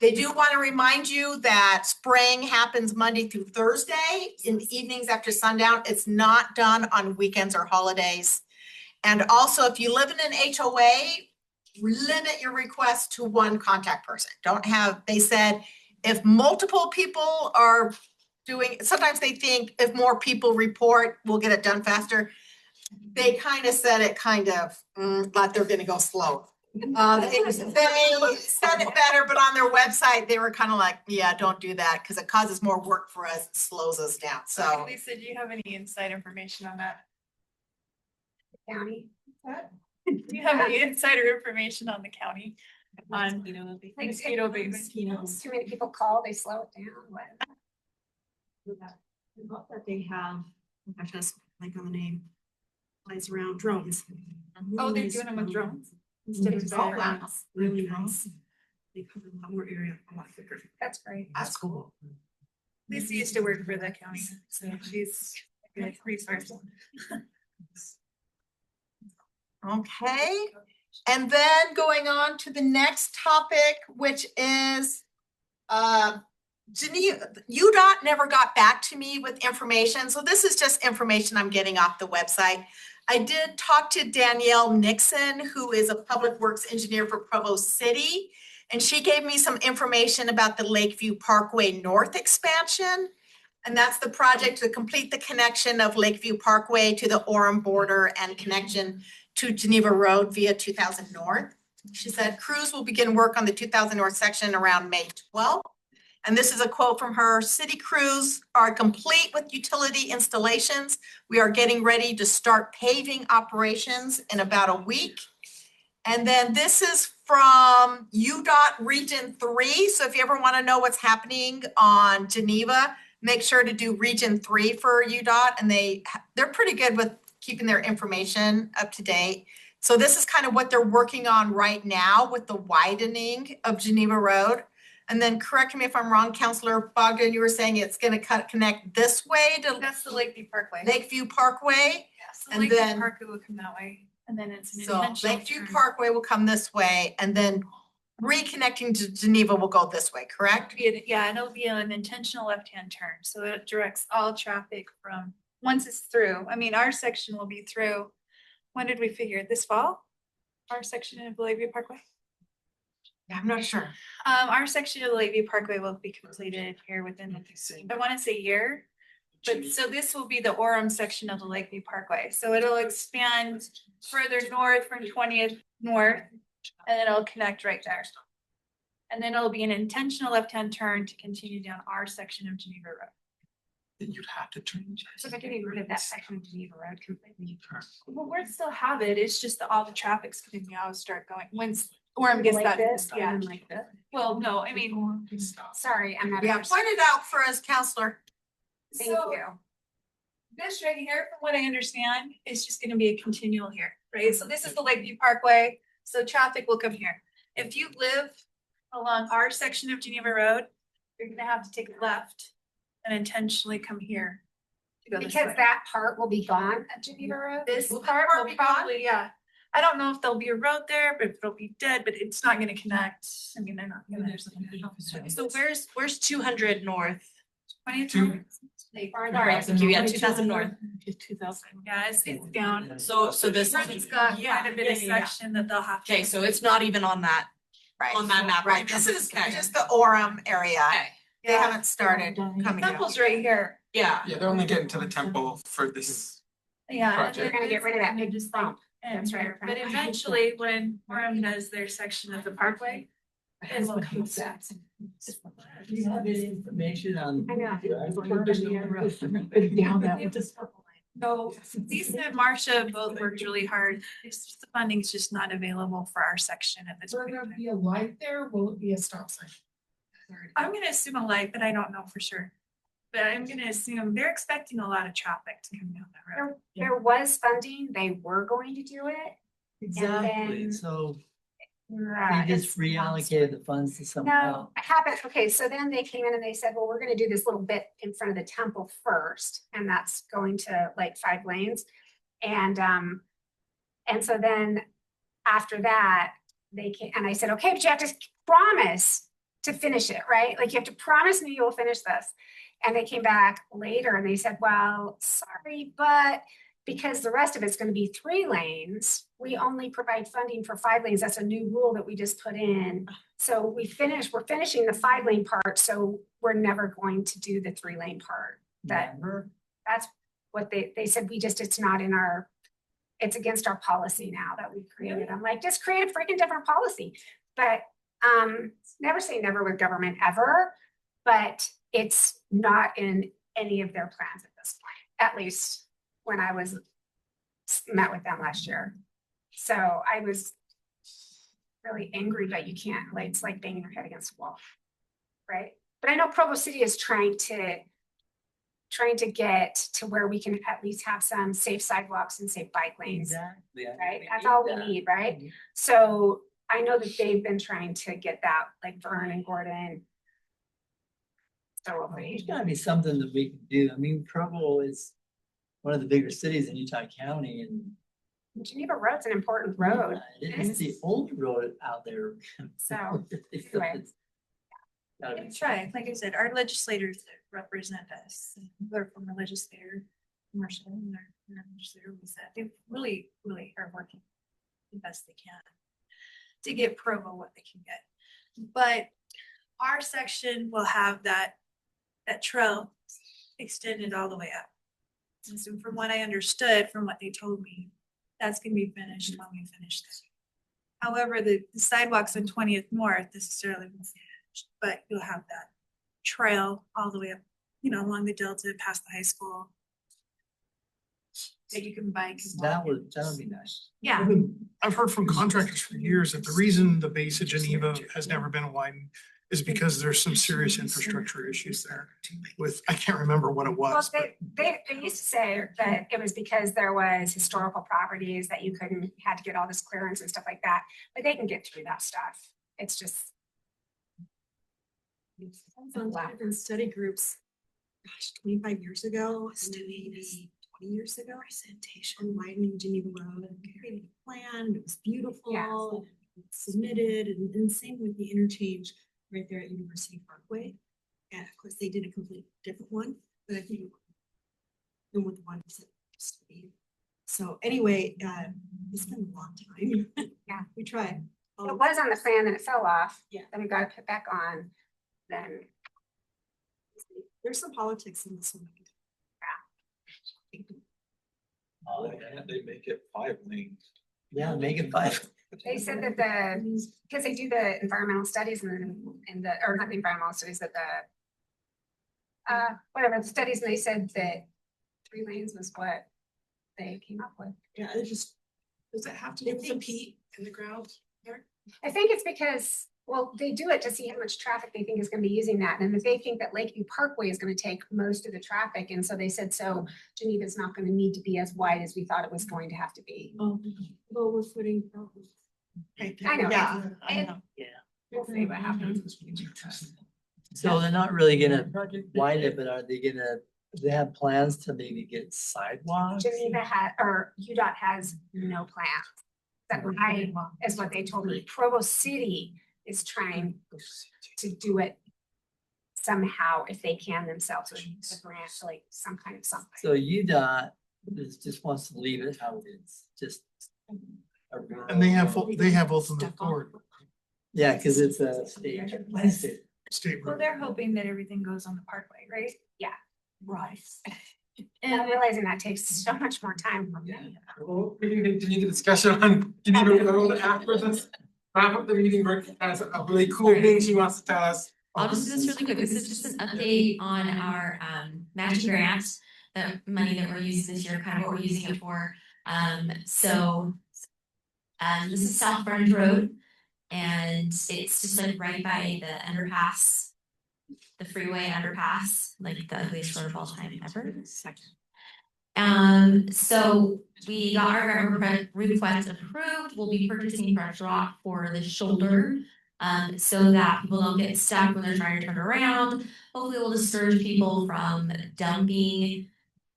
They do want to remind you that spraying happens Monday through Thursday in the evenings after sundown. It's not done on weekends or holidays. And also, if you live in an HOA, limit your request to one contact person. Don't have, they said, if multiple people are doing, sometimes they think if more people report, we'll get it done faster. They kind of said it kind of like they're gonna go slow. They said it better, but on their website, they were kind of like, yeah, don't do that because it causes more work for us, and slows us down. So Lisa, do you have any inside information on that? County. Do you have any insider information on the county? On mosquito base? Too many people call, they slow it down. That they have, I just like on the name, flies around drones. Oh, they're doing them with drones? Instead of drones. Really nice. They cover a lot more area, a lot quicker. That's great. That's cool. Lisa used to work for the county, so she's a good resource. okay. And then going on to the next topic, which is Geneva, UDOT never got back to me with information. So this is just information I'm getting off the website. I did talk to Danielle Nixon, who is a public works engineer for Provo City. And she gave me some information about the Lakeview Parkway North expansion. And that's the project to complete the connection of Lakeview Parkway to the Orem border and connection to Geneva Road via 2000 North. She said crews will begin work on the 2000 North section around May 12th. And this is a quote from her: city crews are complete with utility installations. We are getting ready to start paving operations in about a week. And then this is from UDOT Region 3. So if you ever want to know what's happening on Geneva, make sure to do Region 3 for UDOT. And they're pretty good with keeping their information up to date. So this is kind of what they're working on right now with the widening of Geneva Road. And then correct me if I'm wrong, Councilor Bogdan, you were saying it's gonna connect this way to That's the Lakeview Parkway. Lakeview Parkway. Yes, and Lakeview then- Parkway will come that way, and then it's an So intentional Lakeview turn. Parkway will come this way, and then reconnecting to Geneva will go this way, correct? Yeah, and it'll be an intentional left-hand turn, so it directs all traffic from, once it's through, I mean, our section will be through. When did we figure it? This fall? Our section of Lakeview Parkway? Yeah, I'm not sure. Our section of the Lakeview Parkway will be completed here within, I want to say year. But so this will be the Orem section of the Lakeview Parkway. So it'll expand further north from 20th North, and then it'll connect right there. And then it'll be an intentional left-hand turn to continue down our section of Geneva Road. Then you'd have to turn. So they're getting rid of that section of Geneva Road completely. Well, we'd still have it. It's just that all the traffic's gonna now start going, once Orem gets Like that. this, Yeah, and like this. well, no, I mean, Sorry, I'm not. Yeah, point it out for us, Counselor. Thank so- you. This right here, from what I understand, is just gonna be a continual here, right? So this is the Lakeview Parkway, so traffic will come here. If you live along our section of Geneva Road, you're gonna have to take a left and intentionally come here go this Because way. that part will be gone at Geneva Road? This Will that part part will be gone? probably, yeah. I don't know if there'll be a road there, but it'll be dead, but it's not gonna connect. I mean, they're not gonna. So where's 200 north? 22. Yeah, 2000 north. 2000. Yeah, it's down. So this. It's got quite a bit of section that they'll have. to- Okay, so it's not even on that, Right. on that map. Right, this is Okay. just the Orem area. Okay. They haven't started coming out. Temple's right here. Yeah. Yeah, they're only getting to the temple for this. Yeah. Project. They're gonna get rid of that big just bump. And That's right. but eventually, when Orem does their section of the parkway, it will come back. Do you have any information on? I know. So Lisa and Marcia both worked really hard. It's just the funding's just not available for our section at this point. be a light there? Will it be a stop sign? I'm gonna assume a light, but I don't know for sure. But I'm gonna assume they're expecting a lot of traffic to come down that road. There was funding, they were going to do it. Exactly, then- so Right. we just reallocated the funds to someone else. No, it happened, okay, so then they came in and they said, well, we're gonna do this little bit in front of the temple first, and that's going to like 5 lanes. And so then after that, they came, and I said, okay, but you have to promise to finish it, right? Like you have to promise me you'll finish this. And they came back later and they said, well, sorry, but because the rest of it's gonna be 3 lanes, we only provide funding for 5 lanes. That's a new rule that we just put in. So we're finishing the 5-lane part, so we're never going to do the 3-lane part. That's what they said, it's not in our, it's against our policy now that we created. I'm like, just create a freaking different policy. But never say never with government ever, but it's not in any of their plans at this point, at least when I met with them last year. So I was really angry, but you can't, like, it's like banging your head against a wall, right? But I know Provo City is trying to get to where we can at least have some safe sidewalks and safe bike lanes. Exactly. Right? That's all we need, right? So I know that they've been trying to get that, like Vern and Gordon. So There's gotta be something that we can do. I mean, Provo is one of the bigger cities in Utah County and. Geneva Road's an important road. It's the old road out there. So, anyway. That's right. Like I said, our legislators that represent us, they're from the legislator, commercial, and their legislator was that they really, really are working the best they can to get Provo what they can get. But our section will have that trail extended all the way up. And so from what I understood, from what they told me, that's gonna be finished when we finish this. However, the sidewalks on 20th North necessarily won't be finished, but you'll have that trail all the way up, along the Delta past the high school. That you can bike. That would be nice. Yeah. I've heard from contractors for years that the reason the base of Geneva has never been widened is because there's some serious infrastructure issues there with, I can't remember what it Well, was. but- they used to say that it was because there was historical properties that you had to get all this clearance and stuff like that, but they can get through that stuff. It's just. Different study groups, gosh, 25 years ago, maybe 20 years ago, presentation widening Geneva Road, created a plan, it was beautiful, submitted, and same with the interchange right there at University Parkway. And of course, they did a complete different one, but I think than what the one that used to be. So anyway, it's been a long time. Yeah, we tried. It was on the plan, then it fell off. Yeah. Then we got it put back on, then. There's some politics in this one. They make it 5 lanes. Yeah, make it 5. They said that because they do the environmental studies and or not the environmental studies, but whatever the studies, and they said that 3 lanes was what they came up with. Yeah, it just, does it have to do with the peat in the ground there? I think it's because, well, they do it to see how much traffic they think is gonna be using that, and if they think that Lakeview Parkway is gonna take most of the traffic, and so they said, so Geneva's not gonna need to be as wide as we thought it was going to have to be. Oh, well, we're putting. I know. Yeah. Yeah. We'll see what happens. So they're not really gonna widen it, but are they gonna They have plans to maybe get sidewalks. Geneva had, or UDOT has no plan. That is what they told me. Provo City is trying to do it somehow if they can themselves with a grant, like some kind of something. So UDOT just wants to leave it how it is, just. And they have ultimate authority. Yeah, because it's a state. State Well, road. they're hoping that everything goes on the parkway, right? Yeah. Right. And I'm realizing that takes so much more time from me. Well, we can continue the discussion on Geneva Road after this. Wrap up the meeting. Brooke has a really cool thing she wants to tell us. I'll just do this really quick. This is just an update on our matching grant, the money that we're using this year, kind of what we're using it for. This is South Frontage Road, and it's just like right by the underpass, the freeway underpass, like the ugliest road of all time ever. So we got our grant request approved. We'll be purchasing fresh rock for the shoulder, so that people don't get stuck when they're trying to turn around. Hopefully we'll discourage people from dumping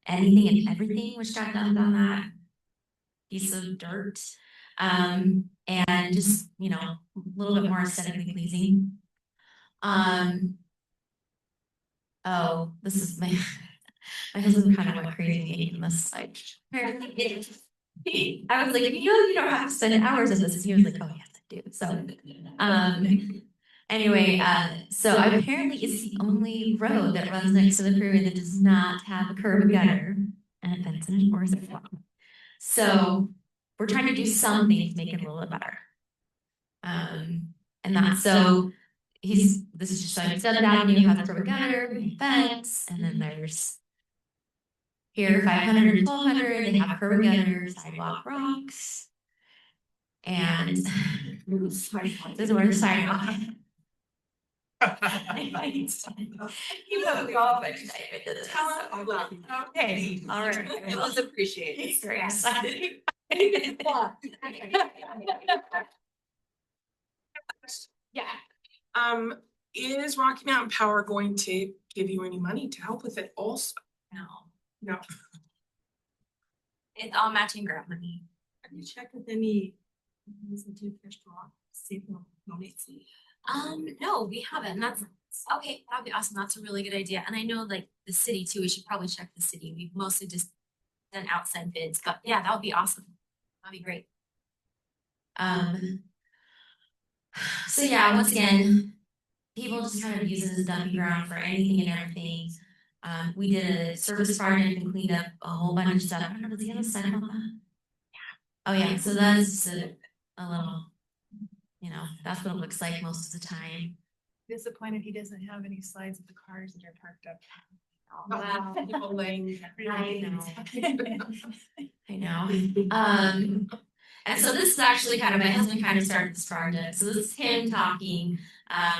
anything and everything which got dumped on that piece of dirt. And just, a little bit more aesthetically pleasing. Oh, this is my husband kind of went crazy making this slide. I was like, you don't have to spend hours on this. And he was like, oh yes, I do. So, anyway, so apparently it's the only road that runs next to the freeway that does not have a curb and gutter and a fence and or sidewalk. So we're trying to do something to make it a little bit better. And that's so this is just like 7th Avenue has a curb and gutter, fence, and then there's here 500 and 1200, they have curb and gutter, sidewalk rocks. And this is where the sidewalk. You probably all excited to this. Okay, all right. It was appreciated. Very excited. Yeah. Is Rocky Mountain Power going to give you any money to help with it also? No. It's all matching grant money. Have you checked with any? No, we haven't. That's okay. That'd be awesome. That's a really good idea. And I know like the city too. We should probably check the city. We've mostly just done outside bids, but yeah, that would be awesome. That'd be great. So yeah, once again, people just kind of use it as a dumping ground for anything and everything. We did a service project and cleaned up a whole bunch of stuff. I don't know, does he have a slide about that? Yeah. Oh yeah, so that's a little, that's what it looks like most of the time. Disappointed he doesn't have any slides of the cars that are parked up. Wow. People laying. I know. And so this is actually kind of, my husband kind of started this project. So this is him talking.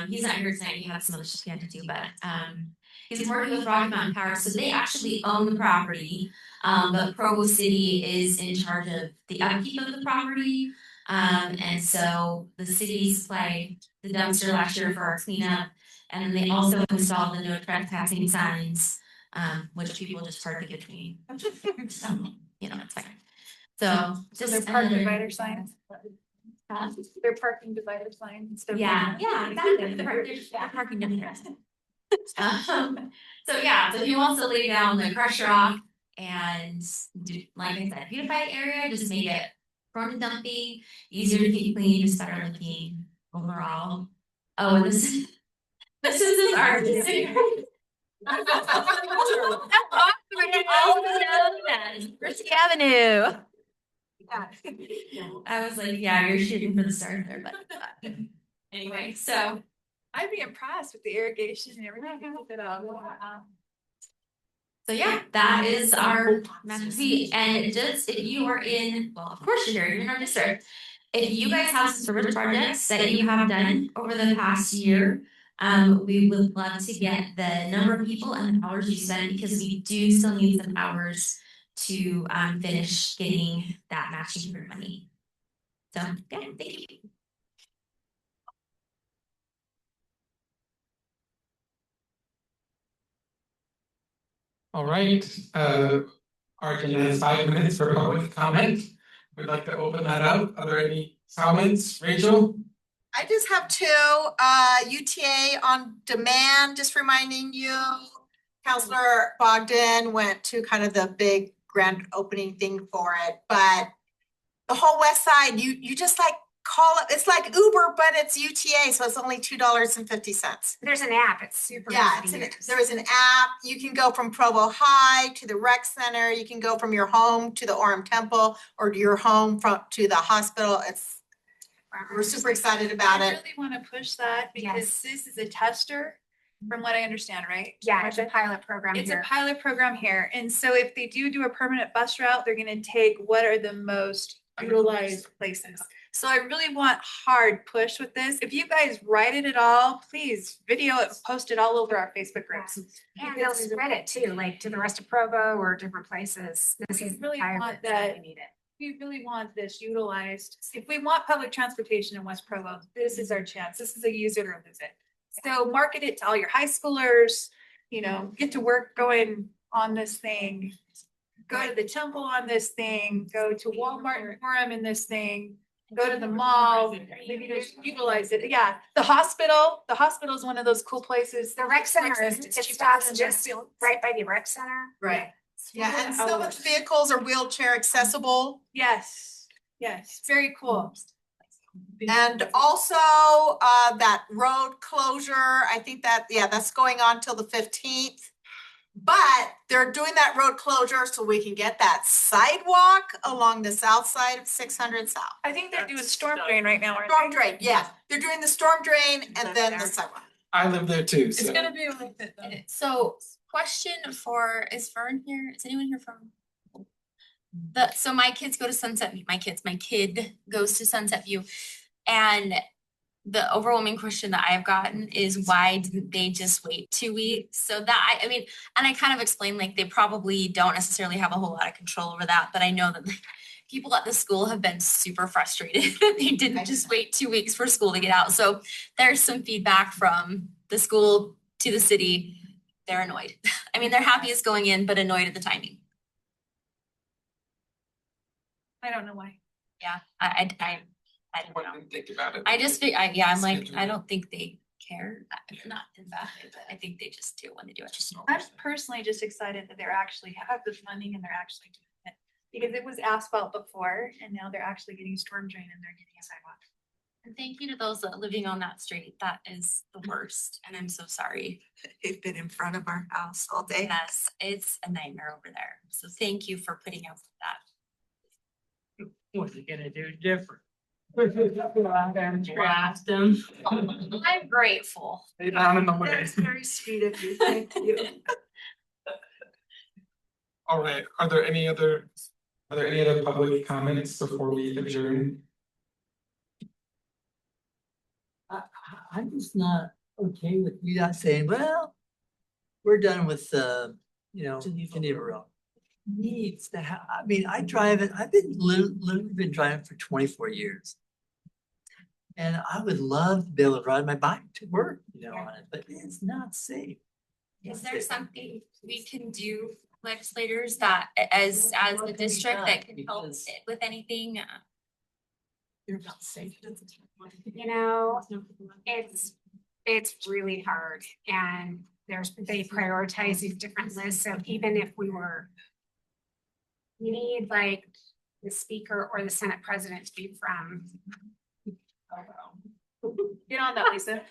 He's not here tonight. He had some other stuff he had to do, but he's working with Rocky Mountain Power. So they actually own the property, but Provo City is in charge of the upkeep of the property. And so the city supplied the dumpster last year for our cleanup. And then they also installed the no trespassing signs, which people just park in between. So, it's fine. So they're parking divider signs. They're parking divider signs. Yeah, exactly. They're parking dividers. So he wants to lay down the crushed rock and do, like I said, beautify the area, just make it prone to dumping, easier to keep clean, just better looking overall. Oh, and this is his art. First Avenue. I was like, yeah, you're shooting for the stars there, but anyway, so I'd be impressed with the irrigation and everything. So yeah, that is our master fee. And just if you are in, well, of course you're here, you're in our district. If you guys have some service projects that you have done over the past year, we would love to get the number of people and the hours you spent, because we do still need some hours to finish getting that matching for money. So yeah, thank you. All right, our agenda has 5 minutes for public comment. We'd like to open that up. Are there any comments? Rachel? I just have two, UTA on demand, just reminding you. Counselor Bogdan went to kind of the big grand opening thing for it, but the whole west side, you just like call it, it's like Uber, but it's UTA, so it's only $2.50. There's an app, it's super Yeah, easy to use. there is an app. You can go from Provo High to the rec center. You can go from your home to the Orem Temple or to your home to the hospital. We're super excited about I it. really wanna push that because this is a tester, from what I understand, right? Yeah, it's a pilot program It's a here. pilot program here, and so if they do a permanent bus route, they're gonna take what are the most utilized places. So I really want hard push with this. If you guys write it at all, please video it, post it all over our Facebook groups. And they'll spread it too, like to the rest of Provo or different places. This is really higher want than that. we need it. We really want this utilized. If we want public transportation in West Provo, this is our chance. This is a use it or lose it. So market it to all your high schoolers, get to work going on this thing. Go to the temple on this thing, go to Walmart and Orem in this thing, go to the mall, maybe just utilize it. Yeah, the hospital is one of those cool places. The rec center is, it stops just right by the rec center. Right. Yeah, and some of the vehicles are wheelchair accessible. Yes, very cool. And also, that road closure, I think that's going on till the 15th. But they're doing that road closure so we can get that sidewalk along the south side of 600 South. I think they're doing storm drain right now, aren't they? Storm drain, yeah. They're doing the storm drain and then the sidewalk. I live there too, It's so. gonna be like that. So question is Fern here? Is anyone here from? So my kids go to Sunset View, my kid goes to Sunset View. And the overwhelming question that I've gotten is why didn't they just wait 2 weeks? So that, I mean, and I kind of explained like they probably don't necessarily have a whole lot of control over that, but I know that people at the school have been super frustrated that they didn't just wait 2 weeks for school to get out. So there's some feedback from the school to the city. They're annoyed. I mean, they're happy it's going in, but annoyed at the timing. I don't know why. Yeah, I don't know. Think about it. I just think, I'm like, I don't think they care, not in that way, but I think they just do when they do it. I'm personally just excited that they're actually have the funding and they're actually doing it. Because it was asphalt before and now they're actually getting storm drain and they're getting a sidewalk. And thank you to those that are living on that street. That is the worst, and I'm so sorry. They've been in front of our house all day. Yes, it's a nightmare over there. So thank you for putting up with that. What are you gonna do different? Draft them. I'm grateful. Stay down in the way. That's very sweet of you, thank you. All right, are there any other public comments before we adjourn? I'm just not okay with you not saying, well, we're done with, Geneva Road. Needs to have, I mean, I drive it, I've been literally been driving for 24 years. And I would love to be able to ride my bike to work, on it, but it's not safe. Is there something we can do, legislators, that as the district that can help with anything? You're not safe. It's really hard and they prioritize these different lists. So even if we need like the speaker or the Senate president to be from. Get on that, Lisa.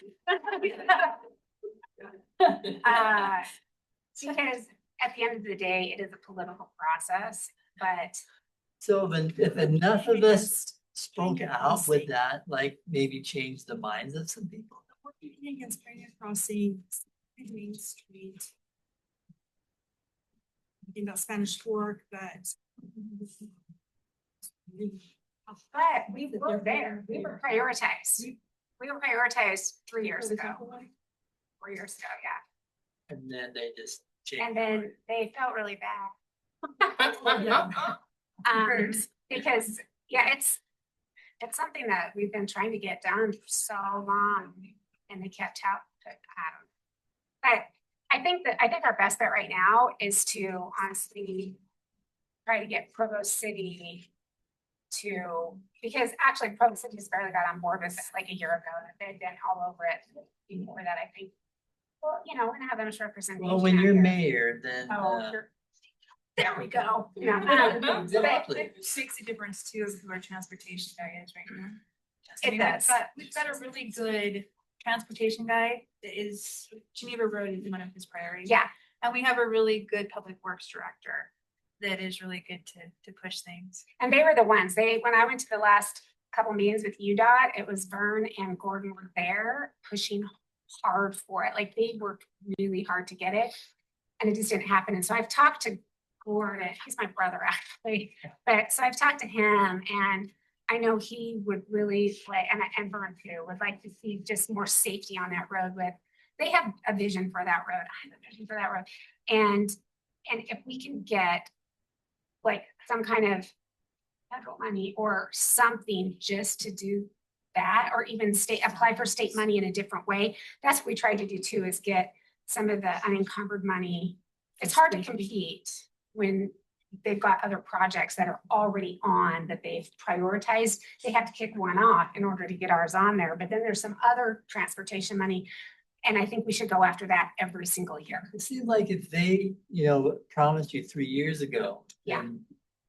Because at the end of the day, it is a political process, but. So if enough of us spoke out with that, like maybe change the minds of some people. What do you think against Freeway Crossing, Main Street? Thinking about Spanish Fork, but. But we were there, we were prioritized. We were prioritized 3 years ago. 4 years ago, yeah. And then they just changed. And then they felt really bad. Because, it's something that we've been trying to get done for so long and they kept out. But I think our best bet right now is to honestly try to get Provo City to, because actually Provo City just barely got on board with it like a year ago. They've been all over it before that, I think. Well, you know, we're gonna have them as representation. Well, when out you're here. mayor, then, Oh, sure. There we go. Exactly. It makes a difference too of who our transportation guy is right now. It does. We've got a really good transportation guy that is, Geneva Road is one of his priorities. Yeah, And we have a really good public works director that is really good to push things. and they were the ones, when I went to the last couple meetings with UDOT, it was Vern and Gordon were there pushing hard for it. Like they worked really hard to get it. And it just didn't happen. And so I've talked to Gordon, he's my brother actually, but so I've talked to him and I know he would really like, and Vern too, would like to see just more safety on that road with, they have a vision for that road. I have a vision for that road. And if we can get like some kind of federal money or something just to do that, or even apply for state money in a different way. That's what we tried to do too, is get some of the unencumbered money. It's hard to compete when they've got other projects that are already on that they've prioritized. They have to kick one off in order to get ours on there. But then there's some other transportation money. And I think we should go after that every single year. It seems like if they, promised you 3 years ago. Yeah. then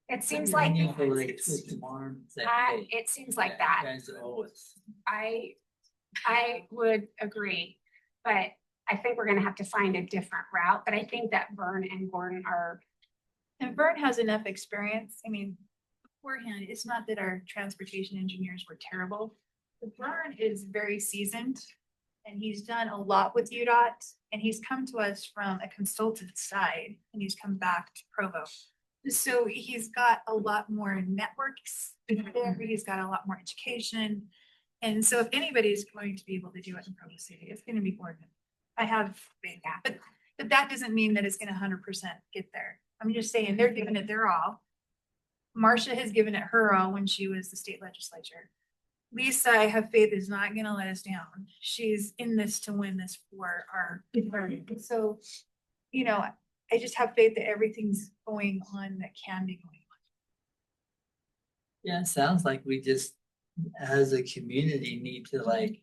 It seems then like you go like twist the arm and say, hey, it seems like you that. guys owe us. I would agree, but I think we're gonna have to find a different route. But I think that Vern and Gordon are. And Vern has enough experience. I mean, beforehand, it's not that our transportation engineers were terrible. But Vern is very seasoned and he's done a lot with UDOT and he's come to us from a consultant side and he's come back to Provo. So he's got a lot more networks there. He's got a lot more education. And so if anybody's going to be able to do it in Provo City, it's going to be Gordon. I have faith, but that doesn't mean that it's going to 100% get there. I'm just saying they're giving it their all. Marcia has given it her all when she was the state legislature. Lisa, I have faith, is not going to let us down. She's in this to win this for our learning. So, I just have faith that everything's going on that can be going on. Yeah, it sounds like we just, as a community, need to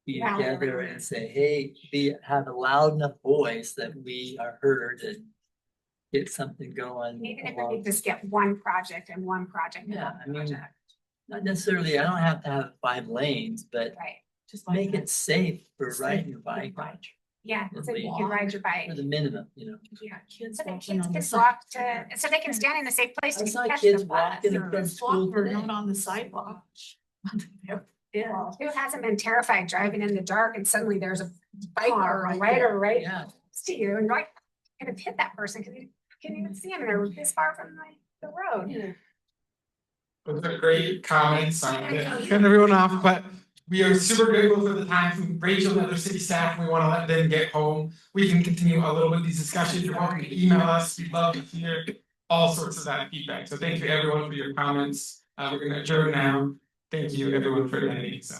be together and say, hey, have a loud enough voice that we are heard and get something going. Even if we could just get one project and one project. Yeah, I mean, not necessarily, I don't have to have 5 lanes, but Right. just make it safe for riding your bike. Yeah, so you can ride your bike. For the minimum, Yeah, so that kids can walk to, so they can stand in a safe place I to saw catch kids the bus. walking from school today. Not on the sidewalk. Yeah, who hasn't been terrified driving in the dark and suddenly there's a bike or a rider right Yeah. next to you and right, kind of hit that person because you can't even see them and they're this far from the road. Those are great comments. Cutting everyone off, but we are super grateful for the time from Rachel and other city staff. We want to let them get home. We can continue a little bit of these discussions. You're welcome to email us. We'd love to hear all sorts of that feedback. So thank you everyone for your comments. We're going to adjourn now. Thank you everyone for attending. So.